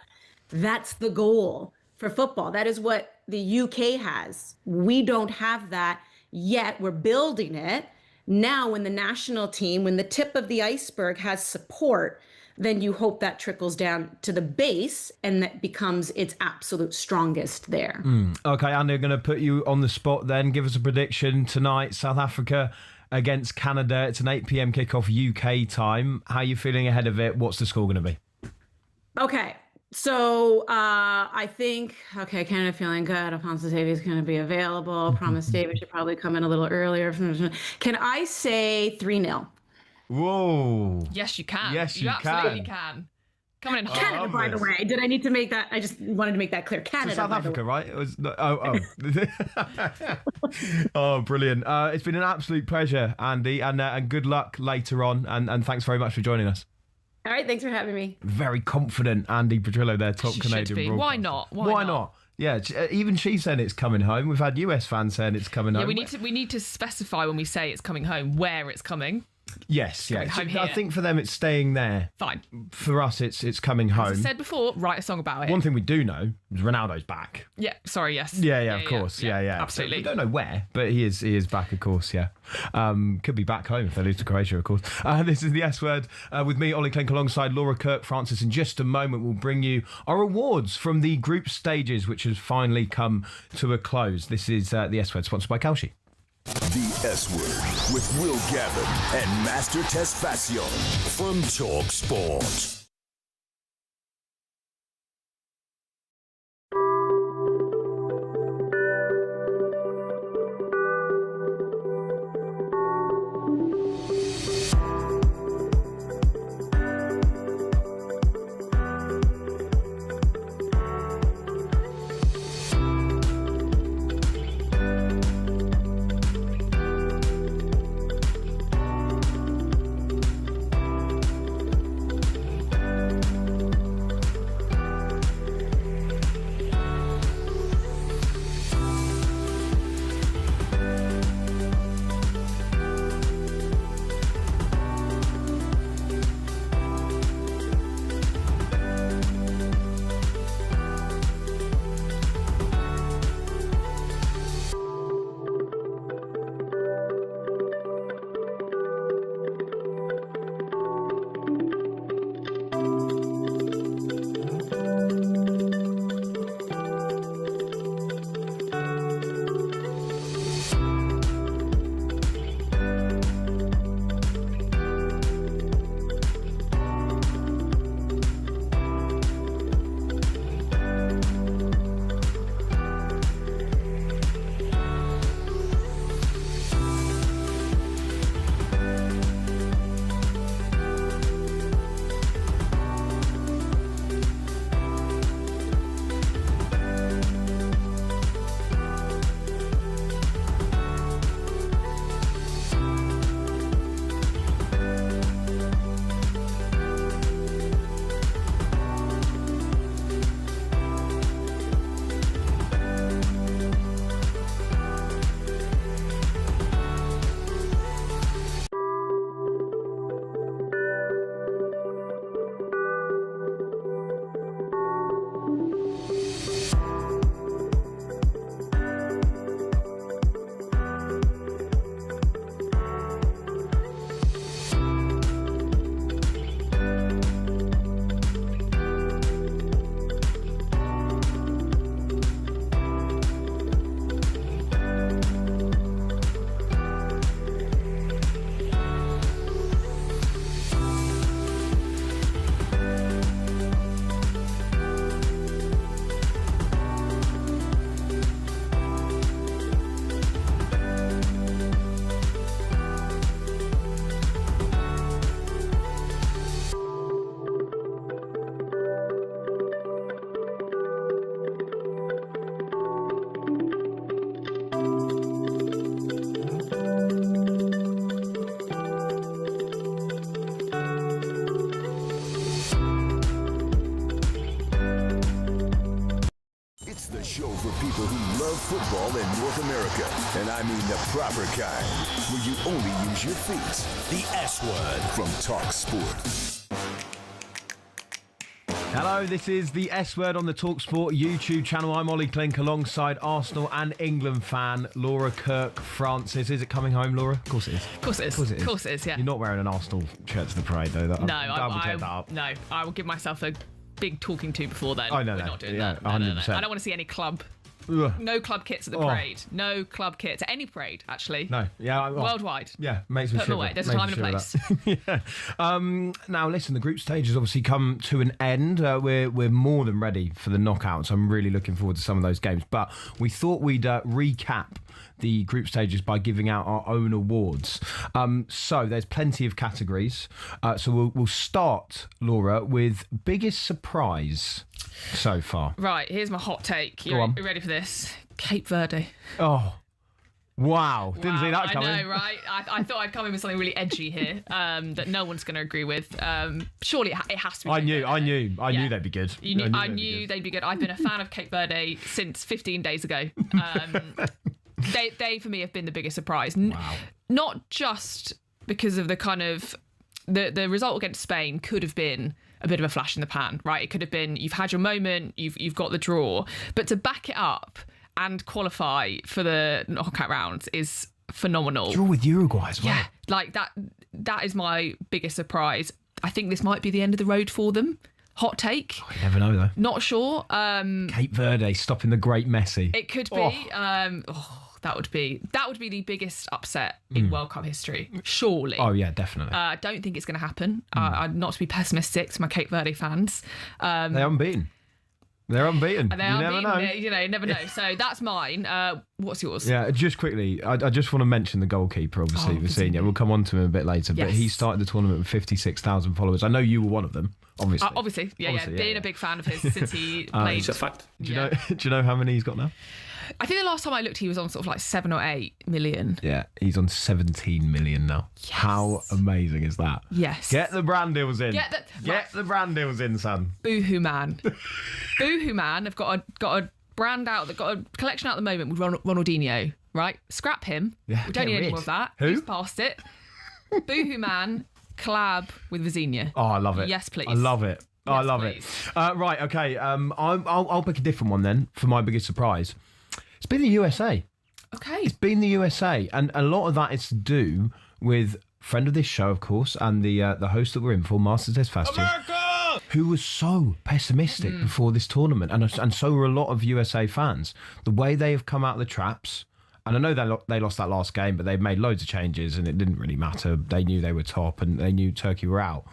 That's the goal for football. That is what the UK has. We don't have that yet. We're building it. Now, when the national team, when the tip of the iceberg has support, then you hope that trickles down to the base and that becomes its absolute strongest there. Okay, Andy, I'm going to put you on the spot then. Give us a prediction tonight. South Africa against Canada. It's an 8 p.m. kickoff UK time. How are you feeling ahead of it? What's the score going to be? Okay. So I think, Canada feeling good. Alphonso Davies is going to be available. Promise Davis should probably come in a little earlier. Can I say 3-0? Whoa. Yes, you can. Yes, you absolutely can. Coming in hot. Canada, by the way. Did I need to make that? I just wanted to make that clear. Canada, South Africa, right? It was. Oh, brilliant! It's been an absolute pleasure, Andy, and good luck later on. And thanks very much for joining us. All right, thanks for having me. Very confident Andy Petrillo there, top Canadian broadcaster. Why not? Why not? Yeah, even she's saying it's coming home. We've had US fans saying it's coming home. Yeah, we need to specify when we say it's coming home where it's coming. Yes, yeah. I think for them it's staying there. Fine. For us, it's coming home. As I said before, write a song about it. One thing we do know is Ronaldo's back. Yeah. Sorry. Yes. Yeah. Of course. Yeah. Absolutely. So we don't know where, but he is back. Of course. Yeah. Could be back home if they lose to Croatia. Of course. This is the S Word with me, Ollie Klink, alongside Laura Kirk-Francis. In just a moment, we'll bring you our awards from the group stages, which has finally come to a close. This is the S Word, sponsored by Kalshi. The S Word with Will Gavin and Master Tesfastion from talkSPORT. for people who love football in North America. And I mean the proper kind, where you only use your feet. The S Word from talkSPORT. Hello, this is the S Word on the talkSPORT YouTube channel. I'm Ollie Klink alongside Arsenal and England fan Laura Kirk-Francis. Is it coming home, Laura? Of course it is. Of course it is. Of course it is, yeah. You're not wearing an Arsenal shirt to the parade, though. I will give myself a big talking to before then. I know We're that. not doing Yeah, that. No. 100%. I don't want to see any club. Ugh. No club kits at the parade. No club kits at any parade, actually. No. Yeah. Worldwide. Yeah, makes me Put them shiver. away. There's a time and a place. Yeah. Now, listen, the group stage has obviously come to an end. We're more than ready for the knockouts. I'm really looking forward to some of those games. But we thought we'd recap the group stages by giving out our own awards. So there's plenty of categories. So we'll start, Laura, with biggest surprise so far. Right, here's my hot take. You ready for this? Cape Verde. Oh, wow. Didn't see that coming. I know, right? I thought I'd come in with something really edgy here that no one's going to agree with. Surely it has to be. I knew they'd be good. I knew they'd be good. I've been a fan of Cape Verde since 15 days ago. They for me have been the biggest surprise. Wow. Not just because of the kind of the result against Spain could have been a bit of a flash in the pan, right? It could have been you've had your moment, you've got the draw, but to back it up and qualify for the knockout rounds is phenomenal. Draw with Uruguay as well. Yeah, like that is my biggest surprise. I think this might be the end of the road for them. Hot take. Oh, you never know though. Not sure. Cape Verde stopping the great Messi. It could be. That would be the biggest upset in World Cup history, surely. Oh yeah, definitely. I don't think it's going to happen. Not to be pessimistic to my Cape Verde fans. They haven't beaten. They're unbeaten. You never know. You never know. So that's mine. What's yours? Yeah, just quickly, I just want to mention the goalkeeper, obviously, Vizinha. We'll come on to him a bit later, but he started the tournament with 56,000 followers. I know you were one of them, obviously. Obviously. Being a big fan of his since he played. It's a fact. Do you know how many he's got now? I think the last time I looked, he was on sort of like 7 or 8 million. Yeah, he's on 17 million now. Yes. How amazing is that? Yes. Get the brand deals in. Get the brand deals in, son. Boohoo Man. Boohoo Man have got a brand out, they've got a collection out at the moment with Ronaldinho, right? Scrap him. Yeah, we don't need any more of that. Who? He's past it. Boohoo Man collab with Vizinha. Oh, I love it. Yes, please. I love it. Yes, I love it. Right, okay. I'll pick a different one then for my biggest surprise. It's been the USA. Okay. It's been the USA, and a lot of that is to do with friend of this show, of course, and the host that we're in for, Master Tesfastion, who was so pessimistic before this tournament, and so were a lot of USA fans. The way they have come out of the traps, and I know they lost that last game, but they've made loads of changes, and it didn't really matter. They knew they were top, and they knew Turkey were out.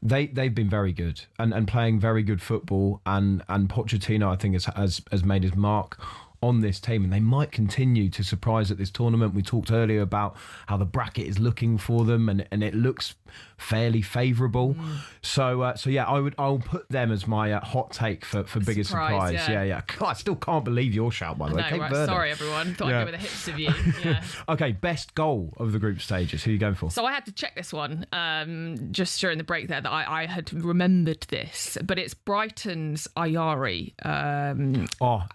They've been very good and playing very good football, and Pochettino, I think, has made his mark on this team, and they might continue to surprise at this tournament. We talked earlier about how the bracket is looking for them, and it looks fairly favourable. So yeah, I'll put them as my hot take for biggest surprise. Yeah. God, I still can't believe your shout, by the way. No, right. Sorry, everyone. Thought I'd go with the hits of you. Yeah. Okay, best goal of the group stages. Who are you going for? So I had to check this one just during the break there that I had remembered this, but it's Brighton's Ayari.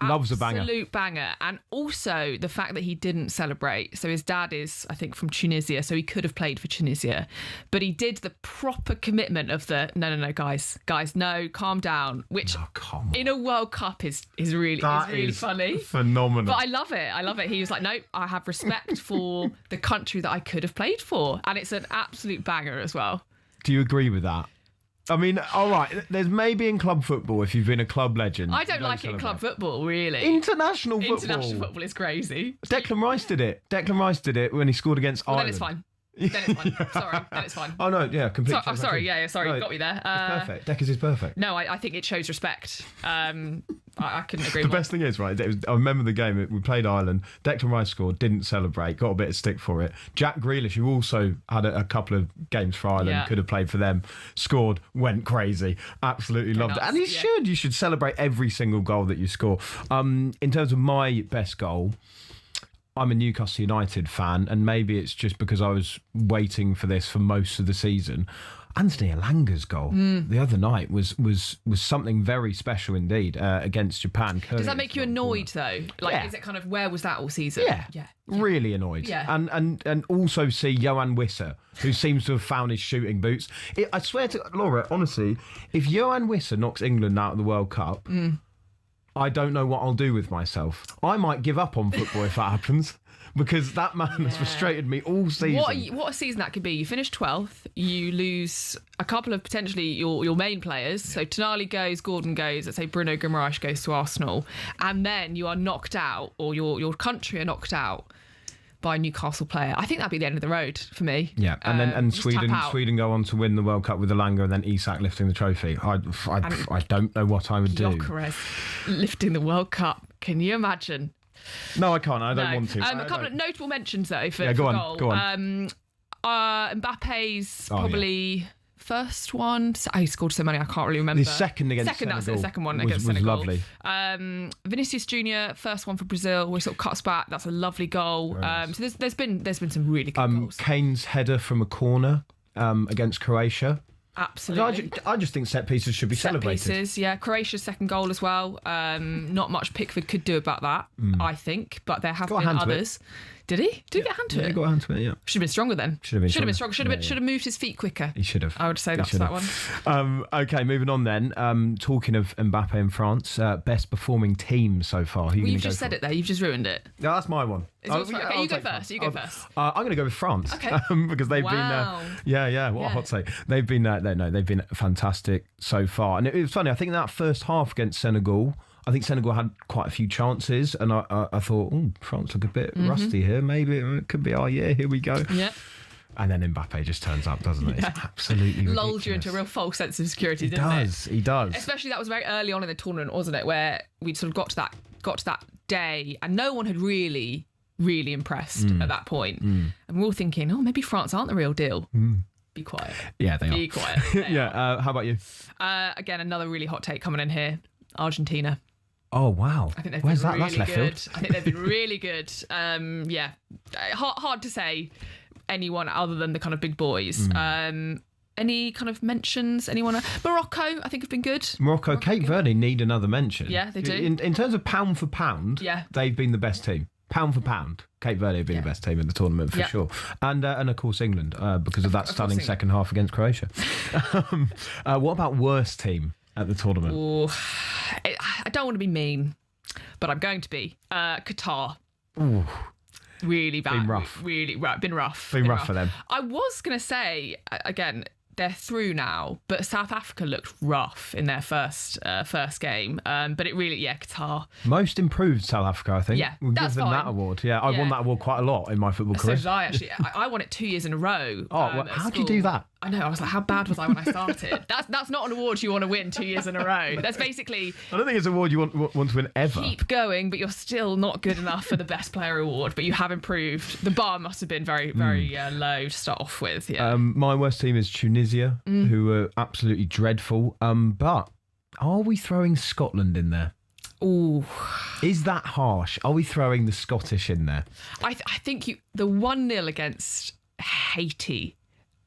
Loves a banger. Absolute banger. And also the fact that he didn't celebrate. So his dad is, I think, from Tunisia, so he could have played for Tunisia, but he did the proper commitment of the no, guys, no, calm down, which in a World Cup is really funny, phenomenal. But I love it. He was like, no, I have respect for the country that I could have played for, and it's an absolute banger as well. Do you agree with that? I mean, all right, there's maybe in club football if you've been a club legend. I don't like it in club football, really. International football is crazy. Declan Rice did it when he scored against Ireland. Then it's fine. Then it's fine. Sorry, then it's fine. Oh no, yeah, completely. I'm sorry. Yeah, sorry, you got me there. It's perfect. Deckers is perfect. No, I think it shows respect. I couldn't agree more. The best thing is, right, I remember the game, we played Ireland, Declan Rice scored, didn't celebrate, got a bit of stick for it. Jack Grealish, who also had a couple of games for Ireland, could have played for them, scored, went crazy, absolutely loved it. And you should celebrate every single goal that you score. In terms of my best goal, I'm a Newcastle United fan, and maybe it's just because I was waiting for this for most of the season. Anthony Elanga's goal the other night was something very special indeed against Japan. Does that make you annoyed though? Like, is it kind of, where was that all season? Yeah. Really annoyed. Yeah. And also see Johan Wissa, who seems to have found his shooting boots. I swear to Laura, honestly, if Johan Wissa knocks England out of the World Cup, I don't know what I'll do with myself. I might give up on football if that happens. Because that man has frustrated me all season. What a season that could be. You finish 12th, you lose a couple of potentially your main players. So Tonali goes, Gordon goes, let's say Bruno Guimaraes goes to Arsenal. And then you are knocked out, or your country are knocked out by a Newcastle player. I think that'd be the end of the road for me. Yeah, and Sweden go on to win the World Cup with Elanga and then Isak lifting the trophy. I don't know what I would do. Gyökeres lifting the World Cup. Can you imagine? No, I can't. I don't want to. A couple of notable mentions though for go goal. Go on. Mbappe's probably first one. He scored so many I can't really remember. His second against Senegal. That's the second one against Senegal. Was lovely. Vinicius Junior, first one for Brazil, where he sort of cuts back. That's a lovely goal. So there's been some really good goals. Kane's header from a corner against Croatia. Absolutely. I just think set pieces should be celebrated. Set pieces, yeah. Croatia's second goal as well. Not much Pickford could do about that, I think. But there have been others. Did he? Did he get a hand to it? He got a hand to it, yeah. Should have been stronger then. Should have been stronger. Should have moved his feet quicker. He should have. I would say that's that one. Okay, moving on then. Talking of Mbappe in France, best performing team so far. You've just said it there. You've just ruined it. No, that's my one. Okay, you go first. You go first. I'm going to go with France. Okay. Because they've been. What a hot take. They've been. They've been fantastic so far. And it was funny. I think that first half against Senegal, I think Senegal had quite a few chances, and I thought, France look a bit rusty here. Maybe it could be our year. Here we go. Yeah. And then Mbappe just turns up, doesn't it? It's absolutely ridiculous. Lulled you into a real false sense of security, didn't it? He does. Especially that was very early on in the tournament, wasn't it? Where we sort of got to that day, and no one had really impressed at that point. And we're all thinking, maybe France aren't the real deal. Be quiet. Yeah, they are. Be quiet. How about you? Again, another really hot take coming in here. Argentina. Oh, wow. I think they've Where's been that? really That's left good. field. I think they've been really good. Hard to say anyone other than the kind of big boys. Any kind of mentions? Anyone? Morocco, I think, have been good. Morocco, Cape Verde need another mention. Yeah, they do. In terms of pound for pound, they've been the best team. Pound for pound, Cape Verde have been the best team in the tournament for sure. And of course England, because of that stunning second half against Croatia. What about worst team at the tournament? Ooh, I don't want to be mean, but I'm going to be. Qatar. Ooh. Really bad. Been rough. Really been rough. Been rough for them. I was going to say, again, they're through now, but South Africa looked rough in their first game. But it really, Qatar. Most improved South Africa, I think. Yeah, we'll that's give them fine. that award. Yeah, I won that award quite a lot in my football career. So did I, actually. I won it 2 years in a row. How do you do that? I know, I was like, how bad was I when I started? That's not an award you want to win 2 years in a row. That's basically... I don't think it's an award you want to win ever. Keep going, but you're still not good enough for the best player award, but you have improved. The bar must have been very, very low to start off with. Yeah. My worst team is Tunisia, who are absolutely dreadful. But are we throwing Scotland in there? Ooh. Is that harsh? Are we throwing the Scottish in there? I think the 1-0 against Haiti,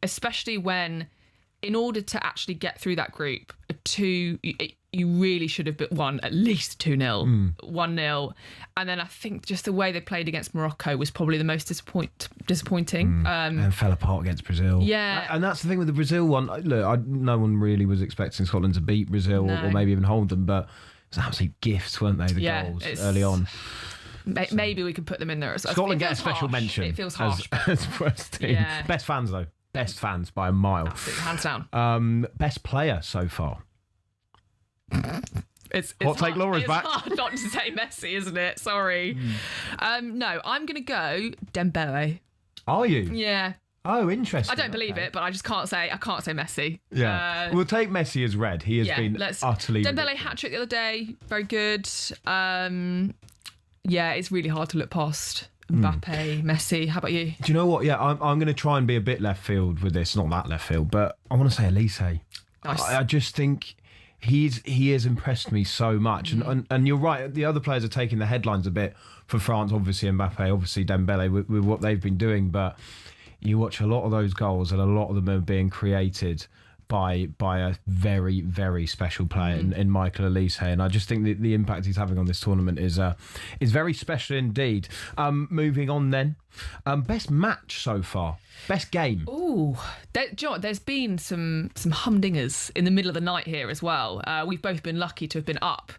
especially when, in order to actually get through that group, you really should have won at least 2-0, 1-0. And then I think just the way they played against Morocco was probably the most disappointing. And fell apart against Brazil. Yeah. And that's the thing with the Brazil one. Look, no one really was expecting Scotland to beat Brazil or maybe even hold them, but it was absolute gifts, weren't they, the goals early on. Maybe we can put them in there as well. Scotland get a special mention. It feels harsh. As worst team. Yeah. Best fans, though. Best fans by a mile. Absolutely, hands down. Best player so far. It's Hot take Laura's back. It's hard not to say Messi, isn't it? Sorry. No, I'm going to go Dembele. Are you? Yeah. Oh, interesting. I don't believe it, but I can't say Messi. Yeah. We'll take Messi as red. He has been utterly Dembele ridiculous. hat-trick the other day. Very good. It's really hard to look past Mbappe, Messi. How about you? Do you know what? Yeah, I'm going to try and be a bit left field with this. Not that left field, but I want to say Elise. Nice. I just think he has impressed me so much. And you're right, the other players are taking the headlines a bit for France. Obviously Mbappe, obviously Dembele with what they've been doing, but you watch a lot of those goals, and a lot of them are being created by a very, very special player in Michael Olise, and I just think that the impact he's having on this tournament is very special indeed. Moving on then, best match so far, best game. Ooh, do you know what? There's been some humdingers in the middle of the night here as well. We've both been lucky to have been up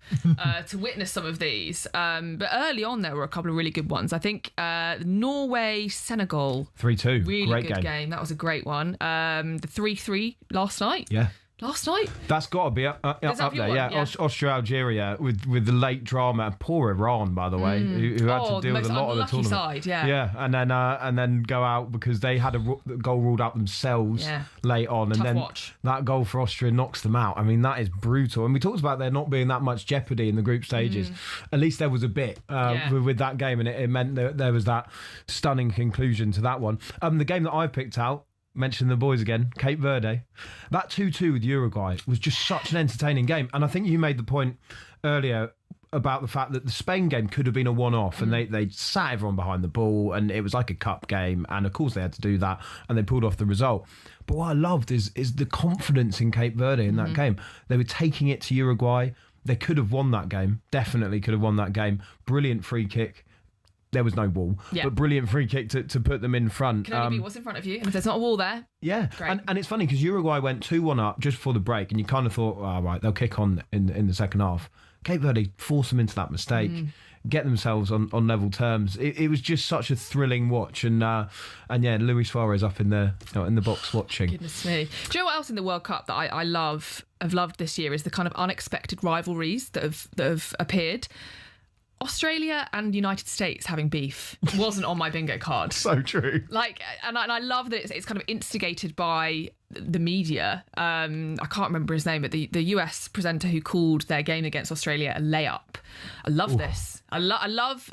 to witness some of these. But early on, there were a couple of really good ones. I think Norway-Senegal. 3-2. Really great good game. That was a great one. The 3-3 last night. Yeah. Last night? That's got to be up there, yeah. Austria-Algeria with the late drama. Poor Iran, by the way, who had to deal with a lot of the tournament. Side, yeah. Yeah, and then go out because they had a goal ruled out themselves late on. And Tough then watch. That goal for Austria knocks them out. I mean, that is brutal. And we talked about there not being that much jeopardy in the group stages. At least there was a bit with that game, and it meant that there was that stunning conclusion to that one. The game that I picked out, mention the boys again, Cape Verde. That 2-2 with Uruguay was just such an entertaining game. And I think you made the point earlier about the fact that the Spain game could have been a one-off, and they sat everyone behind the ball, and it was like a cup game, and of course they had to do that, and they pulled off the result. But what I loved is the confidence in Cape Verde in that game. They were taking it to Uruguay. They could have won that game, definitely could have won that game. Brilliant free kick. There was no wall, but brilliant free kick to put them in front. Can only be what's in front of you, and if there's not a wall there, yeah. And it's funny because Uruguay went 2-1 up just before the break, and you kind of thought, oh, right, they'll kick on in the second half. Cape Verde forced them into that mistake, get themselves on level terms. It was just such a thrilling watch, and yeah, Luis Suarez up in the box watching. Goodness me. Do you know what else in the World Cup that I have loved this year is the kind of unexpected rivalries that have appeared. Australia and United States having beef wasn't on my bingo card. So true. And I love that it's kind of instigated by the media. I can't remember his name, but the US presenter who called their game against Australia a layup. I love this. I love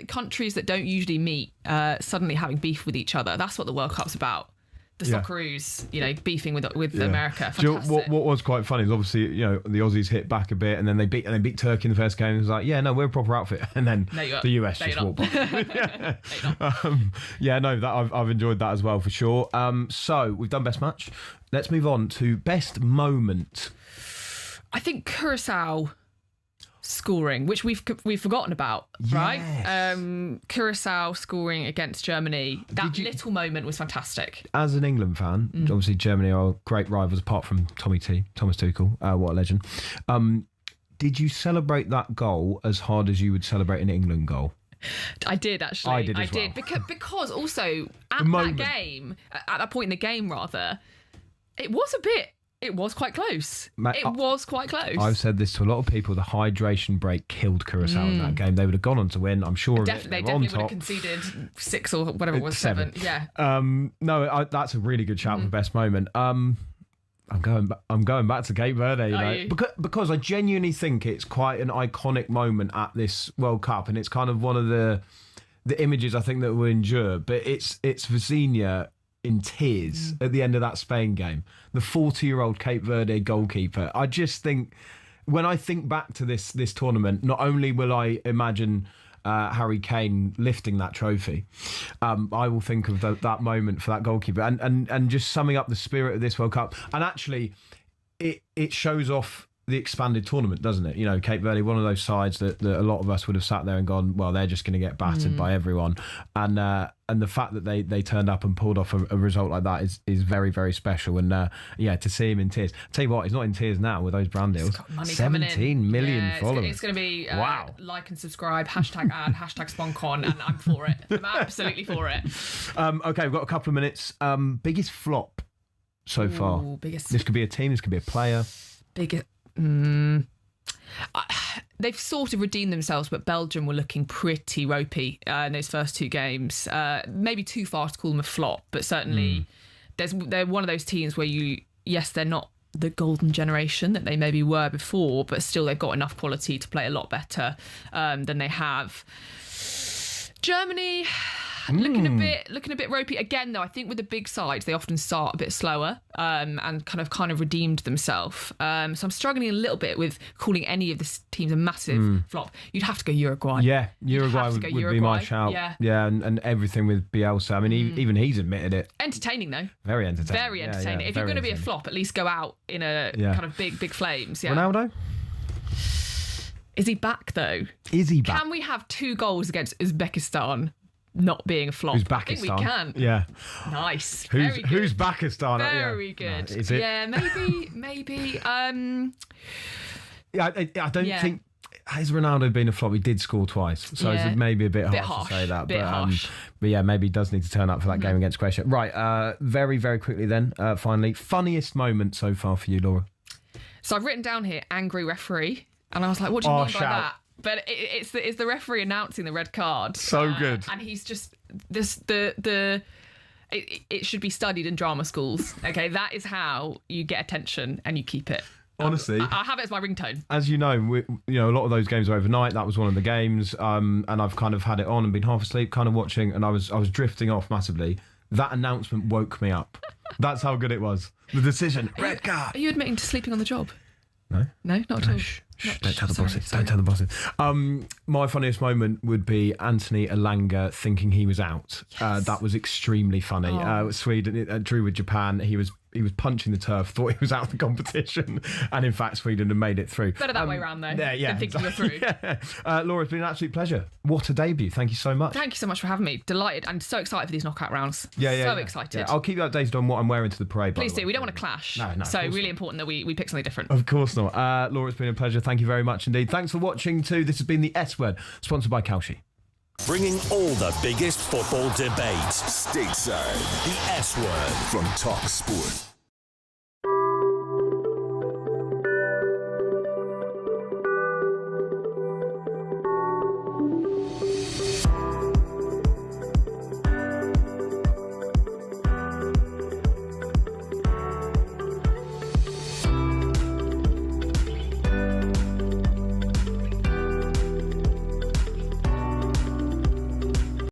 countries that don't usually meet suddenly having beef with each other. That's what the World Cup's about. The Socceroos, beefing with America. Fantastic. Do you know what was quite funny is obviously, the Aussies hit back a bit, and then they beat Turkey in the first game. It was like, yeah, no, we're a proper outfit, and then the US just walked by. I've enjoyed that as well for sure. So we've done best match. Let's move on to best moment. I think Curacao scoring, which we've forgotten about, right? Curacao scoring against Germany. That little moment was fantastic. As an England fan, obviously Germany are great rivals apart from Thomas Tuchel. What a legend. Did you celebrate that goal as hard as you would celebrate an England goal? I did, actually. I did as well. Because also at that point in the game, rather, it was quite close. Was quite close. I've said this to a lot of people. The hydration break killed Curacao in that game. They would have gone on to win, I'm sure. They definitely would have conceded 6 or whatever it was, 7. Yeah. That's a really good shout for best moment. I'm going back to Cape Verde, because I genuinely think it's quite an iconic moment at this World Cup, and it's kind of one of the images I think that will endure. But it's Vizinha in tears at the end of that Spain game. The 40-year-old Cape Verde goalkeeper. I just think, when I think back to this tournament, not only will I imagine Harry Kane lifting that trophy, I will think of that moment for that goalkeeper, and just summing up the spirit of this World Cup. And actually, it shows off the expanded tournament, doesn't it? Cape Verde, one of those sides that a lot of us would have sat there and gone, well, they're just going to get battered by everyone. And the fact that they turned up and pulled off a result like that is very, very special. And to see him in tears. Tell you what, he's not in tears now with those brand deals. 17 million followers. It's going to be like and subscribe, #ad, #SponCon, and I'm for it. I'm absolutely for it. Okay, we've got a couple of minutes. Biggest flop so far. This could be a team, this could be a player. They've sort of redeemed themselves, but Belgium were looking pretty ropey in those first 2 games. Maybe too far to call them a flop, but certainly they're one of those teams where they're not the golden generation that they maybe were before, but still they've got enough quality to play a lot better than they have. Germany, looking a bit ropey again. Though I think with the big sides, they often start a bit slower and kind of redeemed themselves. So I'm struggling a little bit with calling any of the teams a massive flop. You'd have to go Uruguay. Yeah, Uruguay would be my shout. Yeah, and everything with Bielsa. I mean, even he's admitted it. Entertaining though. Very entertaining. Very entertaining. If you're going to be a flop, at least go out in a kind of big flames. Yeah. Ronaldo? Is he back though? Is he back? Can we have 2 goals against Uzbekistan not being a flop? Uzbekistan. I think we can. Yeah. Nice. Who's Uzbekistan? Very good. No, is it? Yeah, maybe. Yeah, I don't think. Has Ronaldo been a flop? He did score twice, so it's maybe a bit harsh to say that. But yeah, maybe he does need to turn up for that game against Croatia. Right, very, very quickly then, finally, funniest moment so far for you, Laura? So I've written down here, angry referee, and I was like, what do you mean by that? But it's the referee announcing the red card. So good. And he's just, it should be studied in drama schools. Okay, that is how you get attention and you keep it. Honestly, I have it as my ringtone. As you know, a lot of those games are overnight. That was one of the games, and I've kind of had it on and been half asleep, kind of watching, and I was drifting off massively. That announcement woke me up. That's how good it was. The decision, red card. Are you admitting to sleeping on the job? No, not at all. Shh, don't tell the bosses. Don't tell the bosses. My funniest moment would be Anthony Elanga thinking he was out. Yes. That was extremely funny. Sweden drew with Japan. He was punching the turf, thought he was out of the competition, and in fact Sweden had made it through. Better that way round though. Yeah, than thinking you're through. Laura, it's been an absolute pleasure. What a debut! Thank you so much. Thank you so much for having me. Delighted and so excited for these knockout rounds. So excited. Yeah. I'll keep you updated on what I'm wearing to the parade. Please do. We don't want to clash. No, so really important that we pick something different. Of course not. Laura, it's been a pleasure. Thank you very much indeed. Thanks for watching too. This has been the S Word, sponsored by Kalshi. Bringing all the biggest football debates stateside. The S Word from talkSPORT.